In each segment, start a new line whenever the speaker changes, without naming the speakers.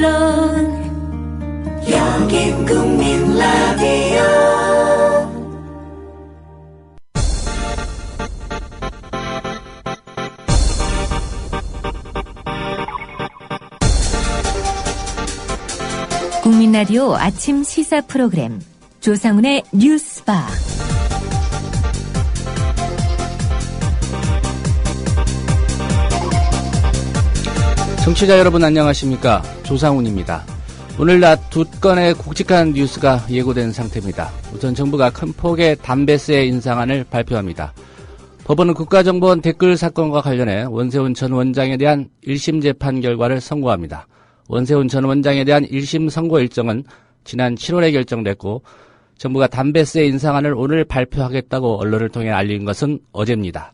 물론 여긴 국민 라디오. 국민 라디오 아침 시사 프로그램 조상훈의 뉴스바.
청취자 여러분 안녕하십니까? 조상훈입니다. 오늘 낮 두 건의 굵직한 뉴스가 예고된 상태입니다. 우선 정부가 큰 폭의 담배세 인상안을 발표합니다. 법원은 국가정보원 댓글 사건과 관련해 원세훈 전 원장에 대한 1심 재판 결과를 선고합니다. 원세훈 전 원장에 대한 1심 선고 일정은 지난 7월에 결정됐고 정부가 담배세 인상안을 오늘 발표하겠다고 언론을 통해 알린 것은 어제입니다.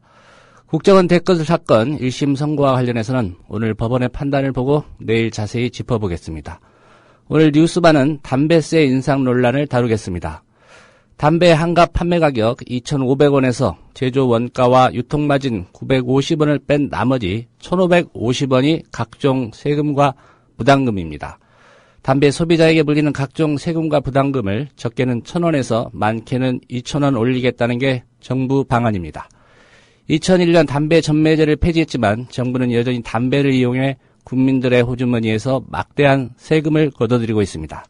국정원 댓글 사건 1심 선고와 관련해서는 오늘 법원의 판단을 보고 내일 자세히 짚어보겠습니다. 오늘 뉴스반은 담배세 인상 논란을 다루겠습니다. 담배 한갑 판매 가격 2,500원에서 제조 원가와 유통마진 950원을 뺀 나머지 1,550원이 각종 세금과 부담금입니다. 담배 소비자에게 물리는 각종 세금과 부담금을 적게는 1,000원에서 많게는 2,000원 올리겠다는 게 정부 방안입니다. 2001년 담배 전매제를 폐지했지만 정부는 여전히 담배를 이용해 국민들의 호주머니에서 막대한 세금을 걷어들이고 있습니다.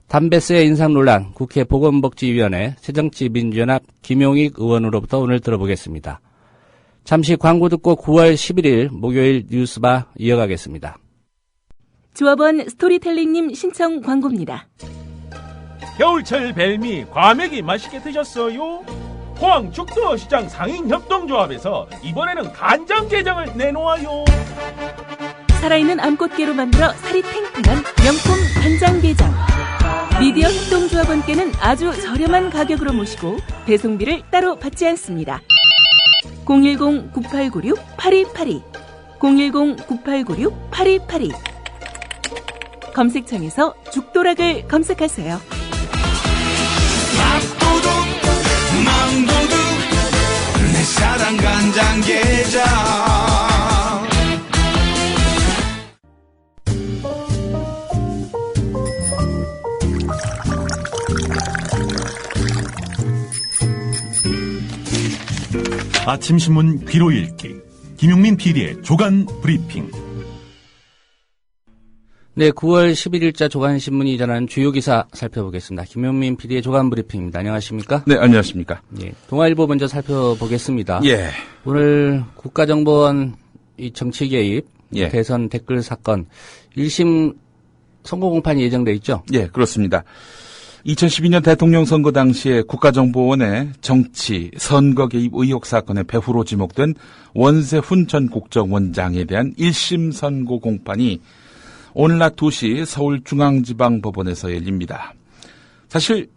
담배세 인상 논란 국회 보건복지위원회 새정치민주연합 김용익 의원으로부터 오늘 들어보겠습니다. 잠시 광고 듣고 9월 11일 목요일 뉴스바 이어가겠습니다.
조합원 스토리텔링님 신청 광고입니다.
겨울철 벨미 과메기 맛있게 드셨어요? 포항 죽도시장 상인협동조합에서 이번에는 간장 게장을 내놓아요.
살아있는 암꽃게로 만들어 살이 탱탱한 명품 간장게장. 미디어 협동조합원께는 아주 저렴한 가격으로 모시고 배송비를 따로 받지 않습니다. 010-9896-8282 010-9896-8282 검색창에서 죽도락을 검색하세요.
밥도둑 망도둑 내 사랑 간장게장.
아침신문 귀로 읽기 김용민 PD의 조간 브리핑.
네, 9월 11일자 조간신문이 전하는 주요 기사 살펴보겠습니다. 김용민 PD의 조간 브리핑입니다. 안녕하십니까?
네, 안녕하십니까?
예, 동아일보 먼저 살펴보겠습니다.
예.
오늘 국가정보원 이 정치 개입,
예.
대선 댓글 사건 1심 선고 공판이 예정돼 있죠?
예, 그렇습니다. 2012년 대통령 선거 당시에 국가정보원의 정치, 선거 개입 의혹 사건의 배후로 지목된 원세훈 전 국정원장에 대한 1심 선고 공판이 오늘 낮 2시 서울중앙지방법원에서 열립니다. 사실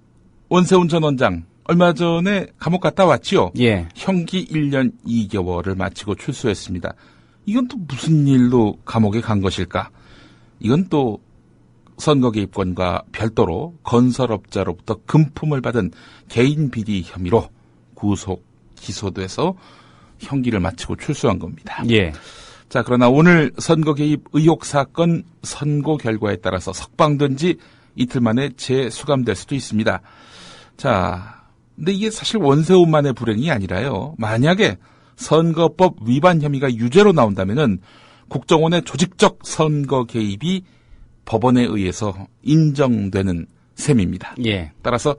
원세훈 전 원장 얼마 전에 감옥 갔다 왔지요.
예.
형기 1년 2개월을 마치고 출소했습니다. 이건 또 무슨 일로 감옥에 간 것일까? 이건 또 선거 개입권과 별도로 건설업자로부터 금품을 받은 개인 비리 혐의로 구속 기소돼서 형기를 마치고 출소한 겁니다.
예.
자, 그러나 오늘 선거 개입 의혹 사건 선고 결과에 따라서 석방된 지 이틀 만에 재수감될 수도 있습니다. 자, 근데 이게 사실 원세훈만의 불행이 아니라요. 만약에 선거법 위반 혐의가 유죄로 나온다면은 국정원의 조직적 선거 개입이 법원에 의해서 인정되는 셈입니다.
예.
따라서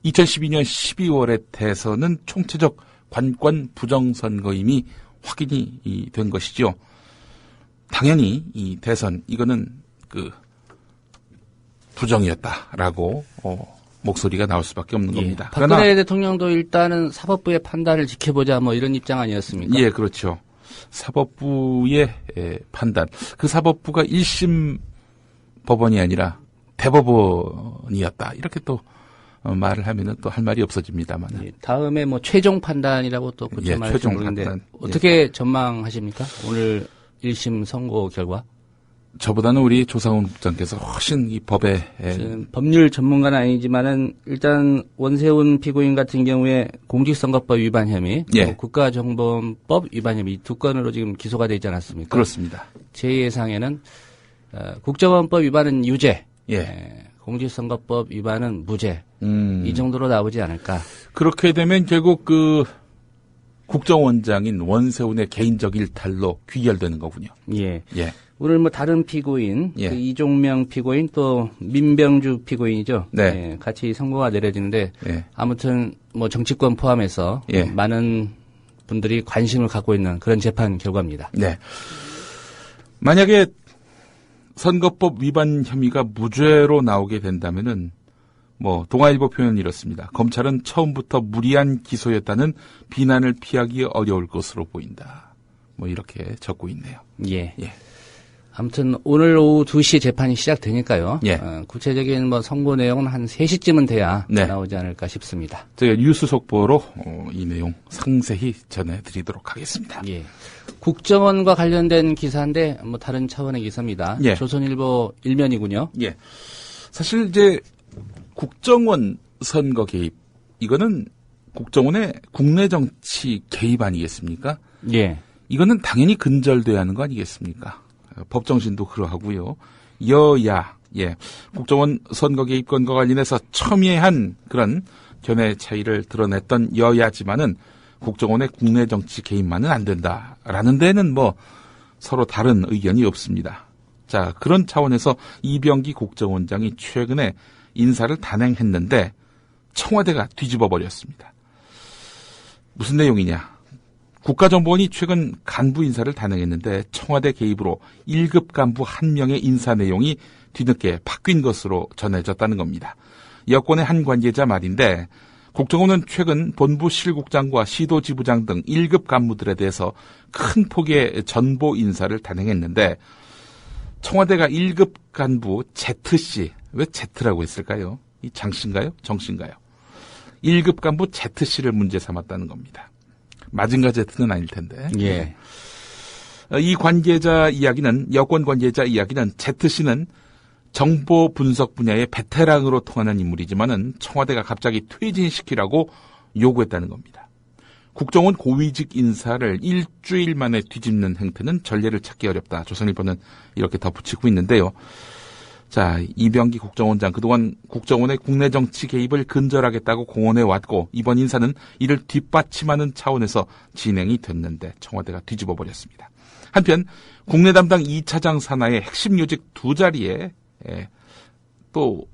2012년 12월의 대선은 총체적 관권 부정선거임이 확인이 된 것이죠. 당연히 이 대선 이거는 부정이었다라고 목소리가 나올 수밖에 없는 겁니다.
박근혜 대통령도 일단은 사법부의 판단을 지켜보자 뭐 이런 입장 아니었습니까?
예, 그렇죠. 사법부의 판단. 그 사법부가 1심 법원이 아니라 대법원이었다. 이렇게 또 말을 하면은 또 할 말이 없어집니다만.
예, 다음에 뭐 최종 판단이라고 또 말할지
최종
모르겠는데
판단.
어떻게 전망하십니까? 오늘 1심 선고 결과?
저보다는 우리 조상훈 국장께서 훨씬 이 법에
법률 전문가는 아니지만은 일단 원세훈 피고인 같은 경우에 공직선거법 위반 혐의,
예.
국가정보원법 위반 혐의 이 두 건으로 지금 기소가 되지 않았습니까?
그렇습니다.
제 예상에는 국정원법 위반은 유죄,
예.
공직선거법 위반은 무죄 이 정도로 나오지 않을까.
그렇게 되면 결국 그 국정원장인 원세훈의 개인적 일탈로 귀결되는 거군요.
예.
예.
오늘 뭐 다른 피고인,
예.
그 이종명 피고인 또 민병주 피고인이죠.
네.
예, 같이 선고가 내려지는데
예.
아무튼 뭐 정치권 포함해서
예.
많은 분들이 관심을 갖고 있는 그런 재판 결과입니다.
네. 만약에 선거법 위반 혐의가 무죄로 나오게 된다면은 뭐 동아일보 표현은 이렇습니다. 검찰은 처음부터 무리한 기소였다는 비난을 피하기 어려울 것으로 보인다. 뭐 이렇게 적고 있네요.
예.
예.
아무튼 오늘 오후 2시에 재판이 시작되니까요.
예.
구체적인 뭐 선고 내용은 한 3시쯤은 돼야
네.
나오지 않을까 싶습니다.
제가 뉴스 속보로 이 내용 상세히 전해드리도록 하겠습니다.
예. 국정원과 관련된 기사인데 뭐 다른 차원의 기사입니다.
예.
조선일보 일면이군요.
예. 사실 이제 국정원 선거 개입 이거는 국정원의 국내 정치 개입 아니겠습니까?
예.
이거는 당연히 근절돼야 하는 거 아니겠습니까? 법정신도 그러하고요. 여야, 예, 국정원 선거 개입권과 관련해서 첨예한 그런 견해 차이를 드러냈던 여야지만은 국정원의 국내 정치 개입만은 안 된다라는 데는 뭐 서로 다른 의견이 없습니다. 자, 그런 차원에서 이병기 국정원장이 최근에 인사를 단행했는데 청와대가 뒤집어 버렸습니다. 무슨 내용이냐? 국가정보원이 최근 간부 인사를 단행했는데 청와대 개입으로 1급 간부 1명의 인사 내용이 뒤늦게 바뀐 것으로 전해졌다는 겁니다. 여권의 한 관계자 말인데 국정원은 최근 본부 실국장과 시도지부장 등 1급 간부들에 대해서 큰 폭의 전보 인사를 단행했는데 청와대가 1급 간부 Z씨, 왜 Z라고 했을까요? 이 장씨인가요? 정씨인가요? 1급 간부 Z씨를 문제 삼았다는 겁니다. 마징가 Z는 아닐 텐데.
예.
이 관계자 이야기는, 여권 관계자 이야기는 Z씨는 정보 분석 분야의 베테랑으로 통하는 인물이지만은 청와대가 갑자기 퇴진시키라고 요구했다는 겁니다. 국정원 고위직 인사를 일주일 만에 뒤집는 행태는 전례를 찾기 어렵다. 조선일보는 이렇게 덧붙이고 있는데요. 자, 이병기 국정원장 그동안 국정원의 국내 정치 개입을 근절하겠다고 공언해 왔고 이번 인사는 이를 뒷받침하는 차원에서 진행이 됐는데 청와대가 뒤집어 버렸습니다. 한편 국내 담당 2차장 산하의 핵심 요직 2자리에 또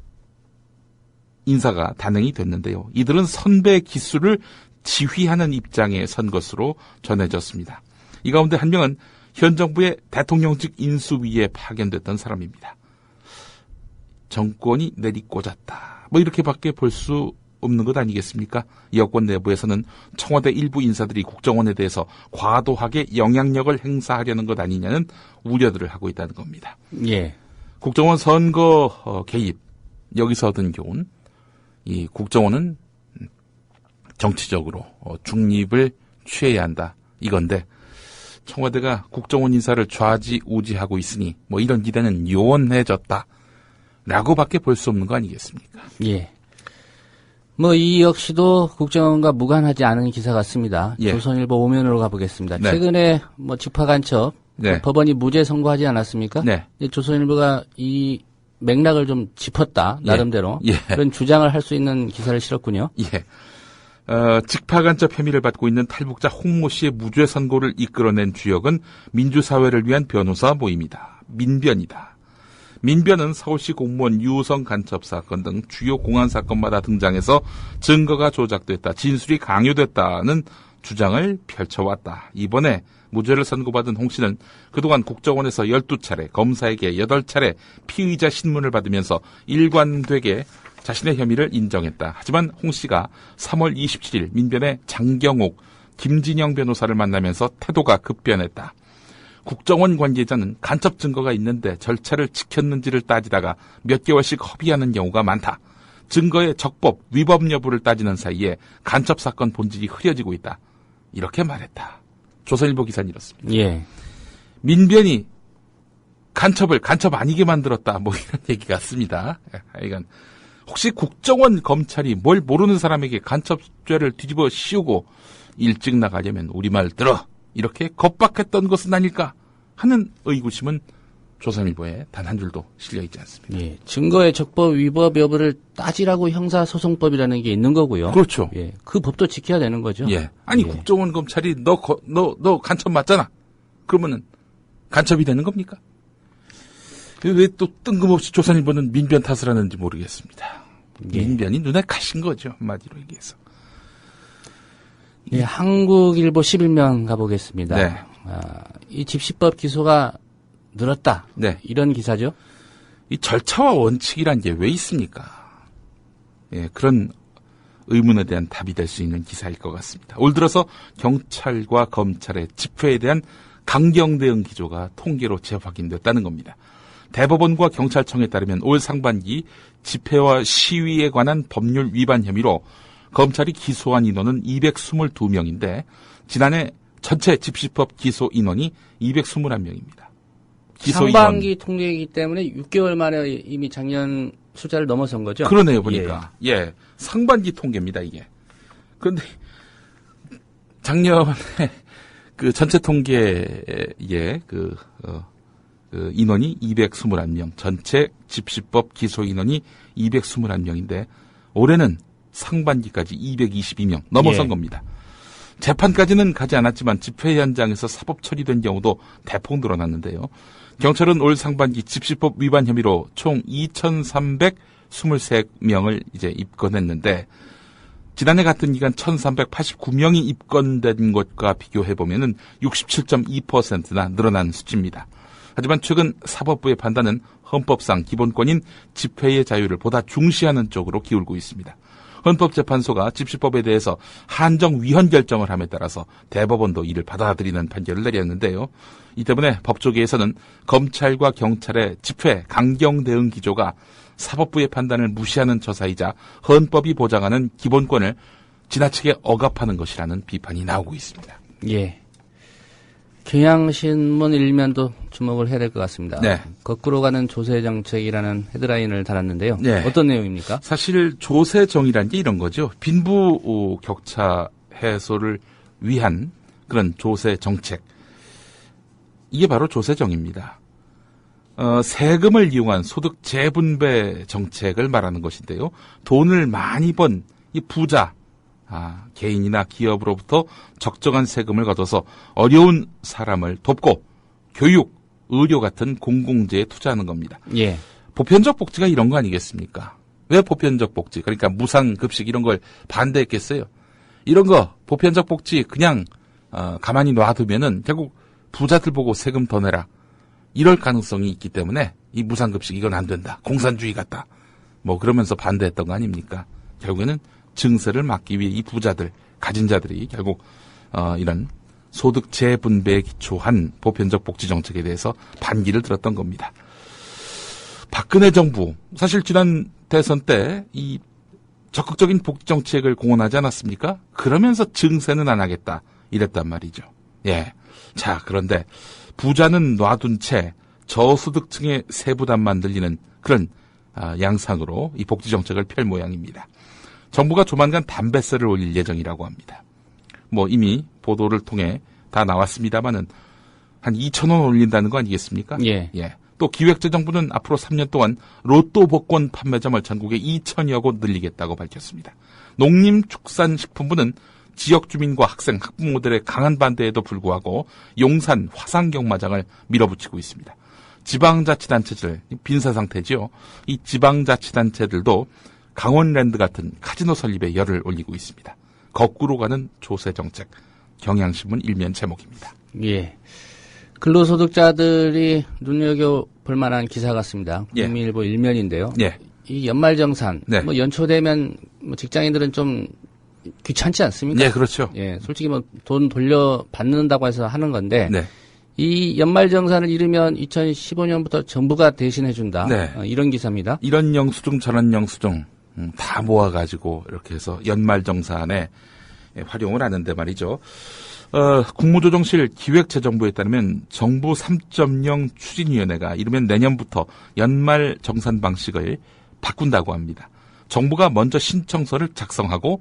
인사가 단행이 됐는데요. 이들은 선배 기수를 지휘하는 입장에 선 것으로 전해졌습니다. 이 가운데 한 명은 현 정부의 대통령직 인수위에 파견됐던 사람입니다. 정권이 내리꽂았다. 뭐 이렇게밖에 볼 수 없는 것 아니겠습니까? 여권 내부에서는 청와대 일부 인사들이 국정원에 대해서 과도하게 영향력을 행사하려는 것 아니냐는 우려들을 하고 있다는 겁니다.
예.
국정원 선거 개입, 여기서 얻은 교훈, 이 국정원은 정치적으로 중립을 취해야 한다. 이건데 청와대가 국정원 인사를 좌지우지하고 있으니 뭐 이런 기대는 요원해졌다. 라고밖에 볼 수 없는 거 아니겠습니까?
예. 뭐 이 역시도 국정원과 무관하지 않은 기사 같습니다.
예.
조선일보 5면으로 가보겠습니다.
네.
최근에 뭐 직파간첩
네.
법원이 무죄 선고하지 않았습니까?
네.
조선일보가 이 맥락을 좀 짚었다 나름대로
예.
그런 주장을 할 수 있는 기사를 실었군요.
예. 직파간첩 혐의를 받고 있는 탈북자 홍모 씨의 무죄 선고를 이끌어낸 주역은 민주사회를 위한 변호사 모임이다. 민변이다. 민변은 서울시 공무원 유성 간첩 사건 등 주요 공안 사건마다 등장해서 증거가 조작됐다, 진술이 강요됐다는 주장을 펼쳐왔다. 이번에 무죄를 선고받은 홍 씨는 그동안 국정원에서 12차례, 검사에게 8차례 피의자 신문을 받으면서 일관되게 자신의 혐의를 인정했다. 하지만 홍 씨가 3월 27일 민변의 장경옥, 김진영 변호사를 만나면서 태도가 급변했다. 국정원 관계자는 간첩 증거가 있는데 절차를 지켰는지를 따지다가 몇 개월씩 허비하는 경우가 많다. 증거의 적법, 위법 여부를 따지는 사이에 간첩 사건 본질이 흐려지고 있다. 이렇게 말했다. 조선일보 기사는 이렇습니다.
예.
민변이 간첩을 간첩 아니게 만들었다. 뭐 이런 얘기 같습니다. 하여간 혹시 국정원 검찰이 뭘 모르는 사람에게 간첩죄를 뒤집어 씌우고 일찍 나가려면 우리말 들어 이렇게 겁박했던 것은 아닐까 하는 의구심은 조선일보에 단 한 줄도 실려있지 않습니다.
예, 증거의 적법 위법 여부를 따지라고 형사소송법이라는 게 있는 거고요.
그렇죠.
예, 그 법도 지켜야 되는 거죠.
예. 아니
예.
국정원 검찰이 너 간첩 맞잖아. 그러면은 간첩이 되는 겁니까? 왜 또 뜬금없이 조선일보는 민변 탓을 하는지 모르겠습니다.
예.
민변이 눈에 가신 거죠. 한마디로 얘기해서.
예, 한국일보 11면 가보겠습니다.
네.
이 집시법 기소가 늘었다.
네.
이런 기사죠.
이 절차와 원칙이란 게 왜 있습니까? 예, 그런 의문에 대한 답이 될 수 있는 기사일 것 같습니다. 올 들어서 경찰과 검찰의 집회에 대한 강경 대응 기조가 통계로 재확인됐다는 겁니다. 대법원과 경찰청에 따르면 올 상반기 집회와 시위에 관한 법률 위반 혐의로 검찰이 기소한 인원은 222명인데 지난해 전체 집시법 기소 인원이 221명입니다.
상반기 통계이기 때문에 6개월 만에 이미 작년 숫자를 넘어선 거죠?
그러네요, 보니까. 예. 상반기 통계입니다, 이게. 그런데 작년에 그 전체 통계에 그 인원이 221명, 전체 집시법 기소 인원이 221명인데 올해는 상반기까지 222명 넘어선
예.
겁니다. 재판까지는 가지 않았지만 집회 현장에서 사법 처리된 경우도 대폭 늘어났는데요. 경찰은 올 상반기 집시법 위반 혐의로 총 2,323명을 이제 입건했는데 지난해 같은 기간 1,389명이 입건된 것과 비교해보면은 67.2%나 늘어난 수치입니다. 하지만 최근 사법부의 판단은 헌법상 기본권인 집회의 자유를 보다 중시하는 쪽으로 기울고 있습니다. 헌법재판소가 집시법에 대해서 한정 위헌 결정을 함에 따라서 대법원도 이를 받아들이는 판결을 내렸는데요. 이 때문에 법조계에서는 검찰과 경찰의 집회 강경 대응 기조가 사법부의 판단을 무시하는 처사이자 헌법이 보장하는 기본권을 지나치게 억압하는 것이라는 비판이 나오고 있습니다.
예. 경향신문 일면도 주목을 해야 될 것 같습니다.
네.
거꾸로 가는 조세정책이라는 헤드라인을 달았는데요.
네.
어떤 내용입니까?
사실 조세정이라는 게 이런 거죠. 빈부 격차 해소를 위한 그런 조세정책. 이게 바로 조세정입니다. 세금을 이용한 소득 재분배 정책을 말하는 것인데요. 돈을 많이 번 이 부자, 개인이나 기업으로부터 적정한 세금을 거둬서 어려운 사람을 돕고 교육, 의료 같은 공공재에 투자하는 겁니다.
예.
보편적 복지가 이런 거 아니겠습니까? 왜 보편적 복지, 그러니까 무상급식 이런 걸 반대했겠어요? 이런 거 보편적 복지 그냥 가만히 놔두면은 결국 부자들 보고 세금 더 내라 이럴 가능성이 있기 때문에 이 무상급식 이건 안 된다. 공산주의 같다. 뭐 그러면서 반대했던 거 아닙니까? 결국에는 증세를 막기 위해 이 부자들, 가진 자들이 결국 이런 소득 재분배에 기초한 보편적 복지 정책에 대해서 반기를 들었던 겁니다. 박근혜 정부, 사실 지난 대선 때 이 적극적인 복지 정책을 공언하지 않았습니까? 그러면서 증세는 안 하겠다 이랬단 말이죠. 예. 자, 그런데 부자는 놔둔 채 저소득층의 세부담만 들리는 그런 양상으로 이 복지 정책을 펼 모양입니다. 정부가 조만간 담배세를 올릴 예정이라고 합니다. 뭐 이미 보도를 통해 다 나왔습니다마는 한 2,000원 올린다는 거 아니겠습니까?
예.
예. 또 기획재정부는 앞으로 3년 동안 로또 복권 판매점을 전국에 2,000여 곳 늘리겠다고 밝혔습니다. 농림축산식품부는 지역 주민과 학생, 학부모들의 강한 반대에도 불구하고 용산 화상경마장을 밀어붙이고 있습니다. 지방자치단체들, 빈사 상태지요. 이 지방자치단체들도 강원랜드 같은 카지노 설립에 열을 올리고 있습니다. 거꾸로 가는 조세정책, 경향신문 일면 제목입니다.
예. 근로소득자들이 눈여겨볼 만한 기사 같습니다.
예.
국민일보 일면인데요.
예.
이 연말정산,
네.
뭐 연초되면 뭐 직장인들은 좀 귀찮지 않습니까?
네, 그렇죠.
예, 솔직히 뭐 돈 돌려받는다고 해서 하는 건데,
네.
이 연말정산을 이르면 2015년부터 정부가 대신해준다.
네.
이런 기사입니다.
이런 영수증 저런 영수증 다 모아가지고 이렇게 해서 연말정산에 활용을 하는데 말이죠. 국무조정실 기획재정부에 따르면 정부 3.0 추진위원회가 이르면 내년부터 연말 정산 방식을 바꾼다고 합니다. 정부가 먼저 신청서를 작성하고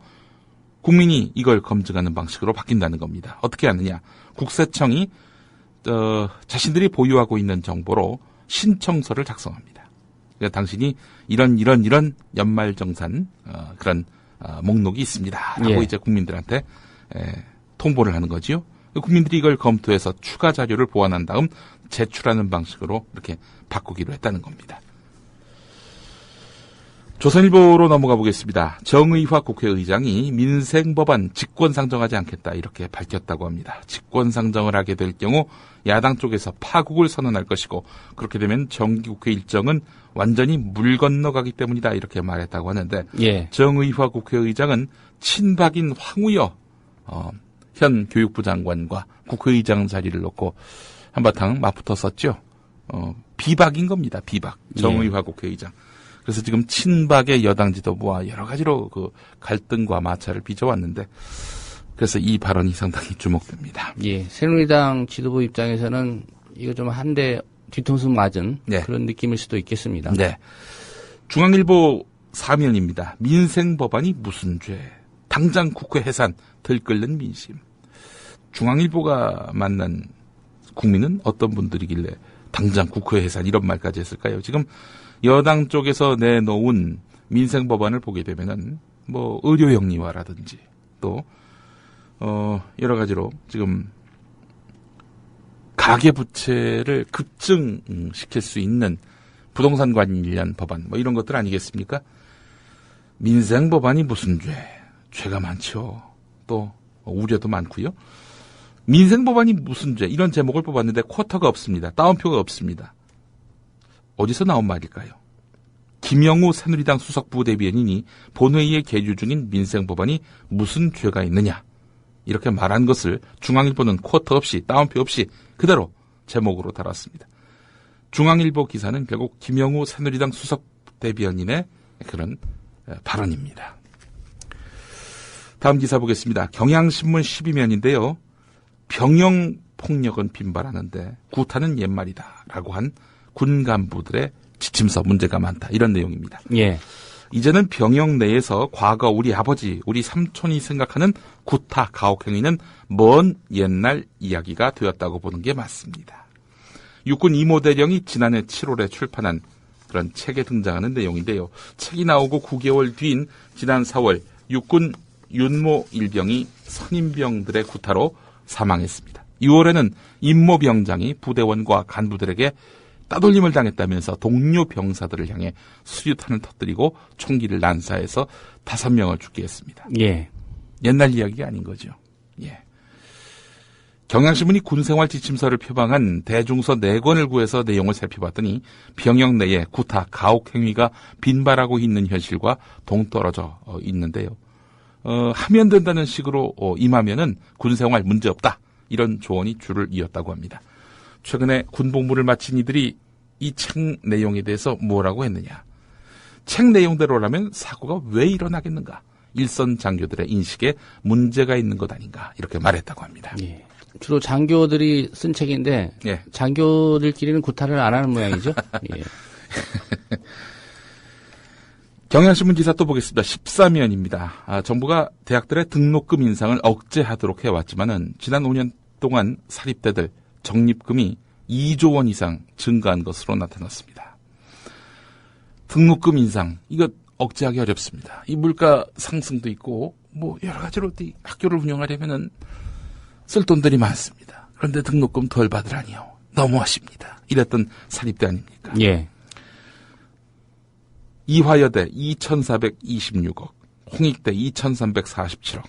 국민이 이걸 검증하는 방식으로 바뀐다는 겁니다. 어떻게 하느냐? 국세청이 자신들이 보유하고 있는 정보로 신청서를 작성합니다. 그러니까 당신이 이런 연말 정산 그런 목록이 있습니다라고
예.
이제 국민들한테 통보를 하는 거지요. 국민들이 이걸 검토해서 추가 자료를 보완한 다음 제출하는 방식으로 이렇게 바꾸기로 했다는 겁니다. 조선일보로 넘어가 보겠습니다. 정의화 국회의장이 민생법안 직권상정하지 않겠다 이렇게 밝혔다고 합니다. 직권상정을 하게 될 경우 야당 쪽에서 파국을 선언할 것이고 그렇게 되면 정기국회 일정은 완전히 물 건너가기 때문이다 이렇게 말했다고 하는데
예.
정의화 국회의장은 친박인 황우여 현 교육부 장관과 국회의장 자리를 놓고 한바탕 맞붙었었죠. 비박인 겁니다. 비박. 정의화 국회의장. 그래서 지금 친박의 여당 지도부와 여러 가지로 그 갈등과 마찰을 빚어왔는데 그래서 이 발언이 상당히 주목됩니다.
예. 새누리당 지도부 입장에서는 이거 좀 한 대 뒤통수 맞은
네.
그런 느낌일 수도 있겠습니다.
네. 중앙일보 사면입니다. 민생 법안이 무슨 죄? 당장 국회 해산 들끓는 민심. 중앙일보가 만난 국민은 어떤 분들이길래 당장 국회 해산 이런 말까지 했을까요? 지금 여당 쪽에서 내놓은 민생 법안을 보게 되면은 뭐 의료 영리화라든지 또 여러 가지로 지금 가계 부채를 급증시킬 수 있는 부동산 관련 법안 뭐 이런 것들 아니겠습니까? 민생 법안이 무슨 죄? 죄가 많죠. 또 우려도 많고요. 민생 법안이 무슨 죄? 이런 제목을 뽑았는데 쿼터가 없습니다. 따옴표가 없습니다. 어디서 나온 말일까요? 김영우 새누리당 수석부대변인이 본회의에 계류 중인 민생 법안이 무슨 죄가 있느냐 이렇게 말한 것을 중앙일보는 쿼터 없이 따옴표 없이 그대로 제목으로 달았습니다. 중앙일보 기사는 결국 김영우 새누리당 수석대변인의 그런 발언입니다. 다음 기사 보겠습니다. 경향신문 12면인데요. 병영폭력은 빈발하는데 구타는 옛말이다라고 한 군 간부들의 지침서 문제가 많다. 이런 내용입니다.
예.
이제는 병영 내에서 과거 우리 아버지, 우리 삼촌이 생각하는 구타, 가혹 행위는 먼 옛날 이야기가 되었다고 보는 게 맞습니다. 육군 이모대령이 지난해 7월에 출판한 그런 책에 등장하는 내용인데요. 책이 나오고 9개월 뒤인 지난 4월 육군 윤모 일병이 선임병들의 구타로 사망했습니다. 6월에는 임모병장이 부대원과 간부들에게 따돌림을 당했다면서 동료 병사들을 향해 수류탄을 터뜨리고 총기를 난사해서 5명을 죽게 했습니다.
예.
옛날 이야기가 아닌 거죠. 예. 경향신문이 군생활 지침서를 표방한 대중서 4권을 구해서 내용을 살펴봤더니 병영 내에 구타, 가혹 행위가 빈발하고 있는 현실과 동떨어져 있는데요. 하면 된다는 식으로 임하면은 군생활 문제없다. 이런 조언이 줄을 이었다고 합니다. 최근에 군복무를 마친 이들이 이 책 내용에 대해서 뭐라고 했느냐. 책 내용대로라면 사고가 왜 일어나겠는가. 일선 장교들의 인식에 문제가 있는 것 아닌가. 이렇게 말했다고 합니다.
예. 주로 장교들이 쓴 책인데
예.
장교들끼리는 구타를 안 하는 모양이죠. 예.
경향신문 기사 또 보겠습니다. 14면입니다. 정부가 대학들의 등록금 인상을 억제하도록 해왔지만은 지난 5년 동안 사립대들 적립금이 2조 원 이상 증가한 것으로 나타났습니다. 등록금 인상, 이거 억제하기 어렵습니다. 이 물가 상승도 있고, 뭐, 여러 가지로 학교를 운영하려면은 쓸 돈들이 많습니다. 그런데 등록금 덜 받으라니요. 너무하십니다. 이랬던 사립대 아닙니까?
예.
이화여대 2,426억, 홍익대 2,347억,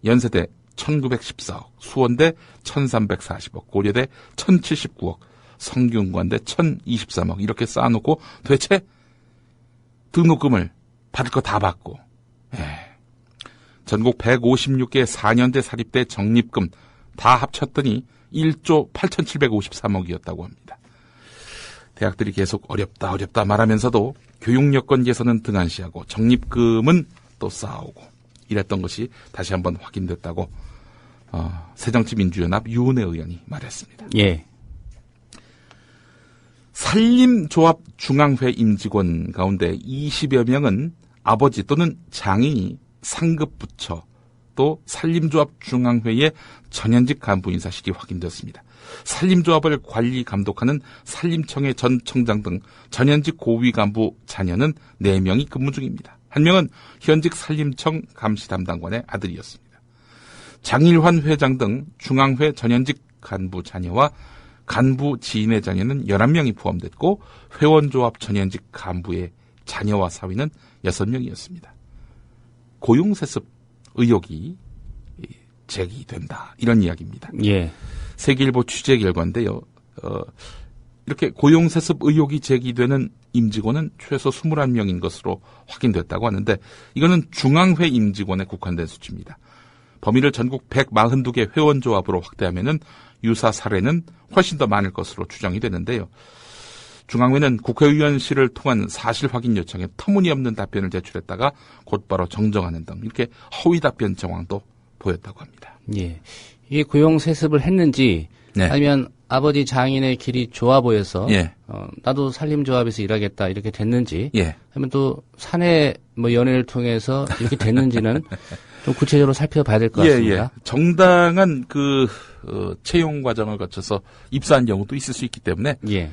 연세대 1,914억, 수원대 1,340억, 고려대 1,079억, 성균관대 1,023억 이렇게 쌓아놓고 도대체 등록금을 받을 거 다 받고 전국 156개 4년대 사립대 적립금 다 합쳤더니 1조 8,753억이었다고 합니다. 대학들이 계속 어렵다 말하면서도 교육 여건 개선은 등한시하고 적립금은 또 쌓아오고 이랬던 것이 다시 한번 확인됐다고 새정치민주연합 유은혜 의원이 말했습니다.
예.
산림조합 중앙회 임직원 가운데 20여 명은 아버지 또는 장인이 상급 부처 또 산림조합 중앙회의 전현직 간부 인사실이 확인되었습니다. 산림조합을 관리 감독하는 산림청의 전 청장 등 전현직 고위 간부 자녀는 4명이 근무 중입니다. 1명은 현직 산림청 감시 담당관의 아들이었습니다. 장일환 회장 등 중앙회 전현직 간부 자녀와 간부 지인의 자녀는 11명이 포함됐고 회원조합 전현직 간부의 자녀와 사위는 6명이었습니다. 고용세습 의혹이 제기된다. 이런 이야기입니다.
예.
세계일보 취재 결과인데요. 이렇게 고용세습 의혹이 제기되는 임직원은 최소 21명인 것으로 확인됐다고 하는데 이거는 중앙회 임직원에 국한된 수치입니다. 범위를 전국 142개 회원조합으로 확대하면은 유사 사례는 훨씬 더 많을 것으로 추정이 되는데요. 중앙회는 국회의원실을 통한 사실 확인 요청에 터무니없는 답변을 제출했다가 곧바로 정정하는 등 이렇게 허위 답변 정황도 보였다고 합니다.
예. 이게 고용 세습을 했는지
네.
아니면 아버지 장인의 길이 좋아 보여서
예.
나도 산림조합에서 일하겠다 이렇게 됐는지
예.
하면 또 사내 연애를 통해서 이렇게 됐는지는 좀 구체적으로 살펴봐야 될 것 같습니다.
예. 정당한 채용 과정을 거쳐서 입사한 경우도 있을 수 있기 때문에
예.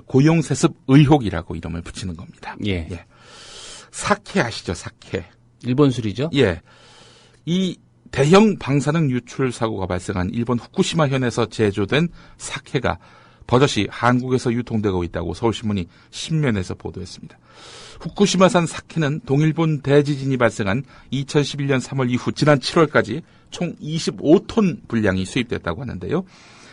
고용세습 의혹이라고 이름을 붙이는 겁니다.
예.
예. 사케 아시죠? 사케.
일본 술이죠?
예. 이 대형 방사능 유출 사고가 발생한 일본 후쿠시마 현에서 제조된 사케가 버젓이 한국에서 유통되고 있다고 서울신문이 신면에서 보도했습니다. 후쿠시마산 사케는 동일본 대지진이 발생한 2011년 3월 이후 지난 7월까지 총 25톤 분량이 수입됐다고 하는데요.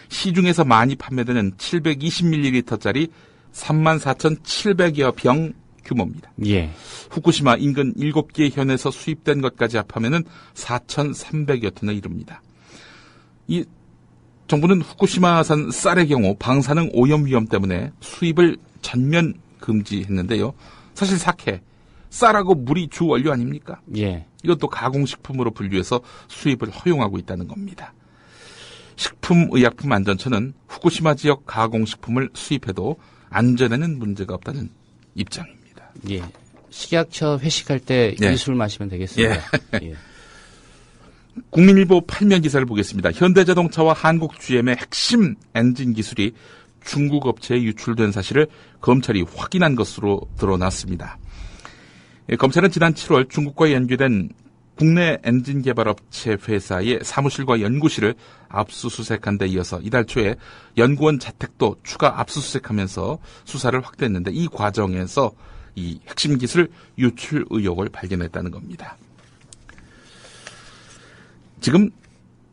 시중에서 많이 판매되는 720ml짜리 34,700여 병 규모입니다.
예.
후쿠시마 인근 7개 현에서 수입된 것까지 합하면은 4,300여 톤에 이릅니다. 이 정부는 후쿠시마산 쌀의 경우 방사능 오염 위험 때문에 수입을 전면 금지했는데요. 사실 사케, 쌀하고 물이 주 원료 아닙니까?
예.
이것도 가공식품으로 분류해서 수입을 허용하고 있다는 겁니다. 식품의약품안전처는 후쿠시마 지역 가공식품을 수입해도 안전에는 문제가 없다는 입장입니다.
예. 식약처 회식할 때
예.
이 술 마시면 되겠습니다. 예.
국민일보 8면 기사를 보겠습니다. 현대자동차와 한국GM의 핵심 엔진 기술이 중국 업체에 유출된 사실을 검찰이 확인한 것으로 드러났습니다. 검찰은 지난 7월 중국과 연계된 국내 엔진 개발업체 회사의 사무실과 연구실을 압수수색한 데 이어서 이달 초에 연구원 자택도 추가 압수수색하면서 수사를 확대했는데 이 과정에서 이 핵심 기술 유출 의혹을 발견했다는 겁니다. 지금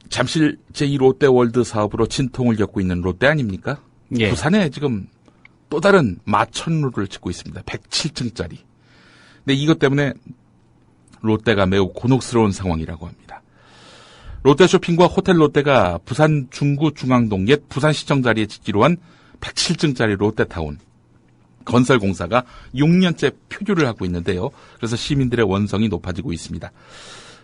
잠실 제2롯데월드 사업으로 진통을 겪고 있는 롯데 아닙니까?
예.
부산에 지금 또 다른 마천루를 짓고 있습니다. 107층짜리. 근데 이것 때문에 롯데가 매우 곤혹스러운 상황이라고 합니다. 롯데쇼핑과 호텔 롯데가 부산 중구 중앙동 옛 부산시청 자리에 짓기로 한 107층짜리 롯데타운. 건설공사가 6년째 표류를 하고 있는데요. 그래서 시민들의 원성이 높아지고 있습니다.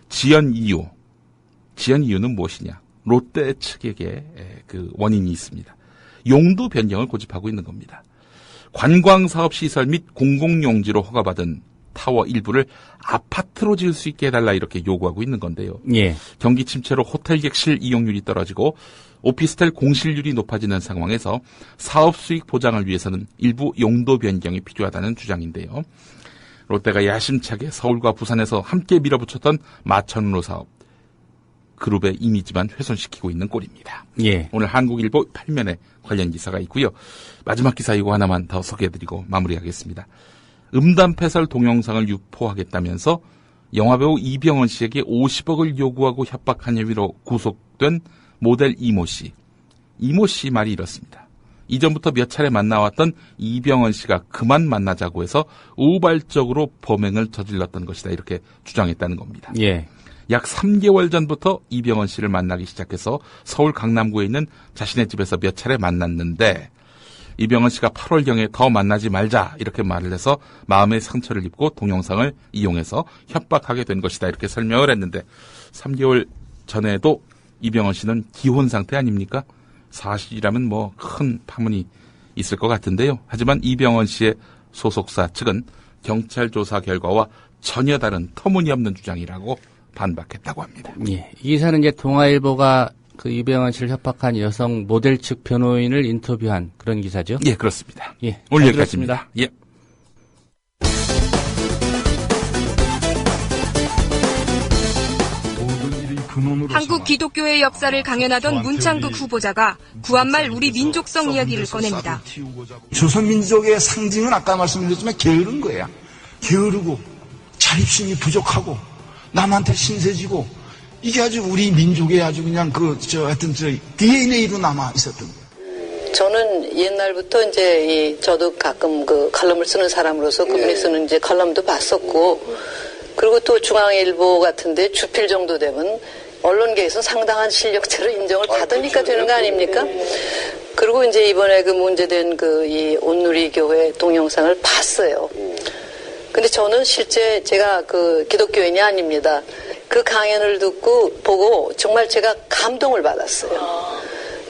지연 이유는 무엇이냐? 롯데 측에게 그 원인이 있습니다. 용도 변경을 고집하고 있는 겁니다. 관광사업시설 및 공공용지로 허가받은 타워 일부를 아파트로 지을 수 있게 해달라 이렇게 요구하고 있는 건데요.
예.
경기 침체로 호텔 객실 이용률이 떨어지고 오피스텔 공실률이 높아지는 상황에서 사업 수익 보장을 위해서는 일부 용도 변경이 필요하다는 주장인데요. 롯데가 야심차게 서울과 부산에서 함께 밀어붙였던 마천루 사업. 그룹의 이미지만 훼손시키고 있는 꼴입니다.
예.
오늘 한국일보 8면에 관련 기사가 있고요. 마지막 기사 이거 하나만 더 소개해드리고 마무리하겠습니다. 음담패설 동영상을 유포하겠다면서 영화배우 이병헌 씨에게 50억을 요구하고 협박한 혐의로 구속된 모델 이모 씨. 이모 씨 말이 이렇습니다. 이전부터 몇 차례 만나왔던 이병헌 씨가 그만 만나자고 해서 우발적으로 범행을 저질렀던 것이다. 이렇게 주장했다는 겁니다.
예.
약 3개월 전부터 이병헌 씨를 만나기 시작해서 서울 강남구에 있는 자신의 집에서 몇 차례 만났는데 이병헌 씨가 8월경에 더 만나지 말자 이렇게 말을 해서 마음의 상처를 입고 동영상을 이용해서 협박하게 된 것이다 이렇게 설명을 했는데 3개월 전에도 이병헌 씨는 기혼 상태 아닙니까? 사실이라면 뭐 큰 파문이 있을 것 같은데요. 하지만 이병헌 씨의 소속사 측은 경찰 조사 결과와 전혀 다른 터무니없는 주장이라고 반박했다고 합니다.
예, 이 기사는 이제 동아일보가 그 이병헌 씨를 협박한 여성 모델 측 변호인을 인터뷰한 그런 기사죠?
예, 그렇습니다.
예,
오늘 여기까지입니다. 예.
한국 기독교의 역사를 강연하던 문창극 후보자가 구한말 우리 민족성 이야기를 꺼냅니다.
조선민족의 상징은 아까 말씀드렸지만 게으른 거야. 게으르고 자립심이 부족하고 남한테 신세지고 이게 아주 우리 민족의 아주 그냥 하여튼 DNA로 남아 있었던 거예요.
저는 옛날부터 이제 저도 가끔 그 칼럼을 쓰는 사람으로서 그분이 쓰는 이제 칼럼도 봤었고, 그리고 또 중앙일보 같은데 주필 정도 되면 언론계에서 상당한 실력자로 인정을 받으니까 되는 거 아닙니까? 그리고 이제 이번에 그 문제된 이 온누리 교회 동영상을 봤어요. 근데 저는 실제 제가 그 기독교인이 아닙니다. 그 강연을 보고 정말 제가 감동을 받았어요.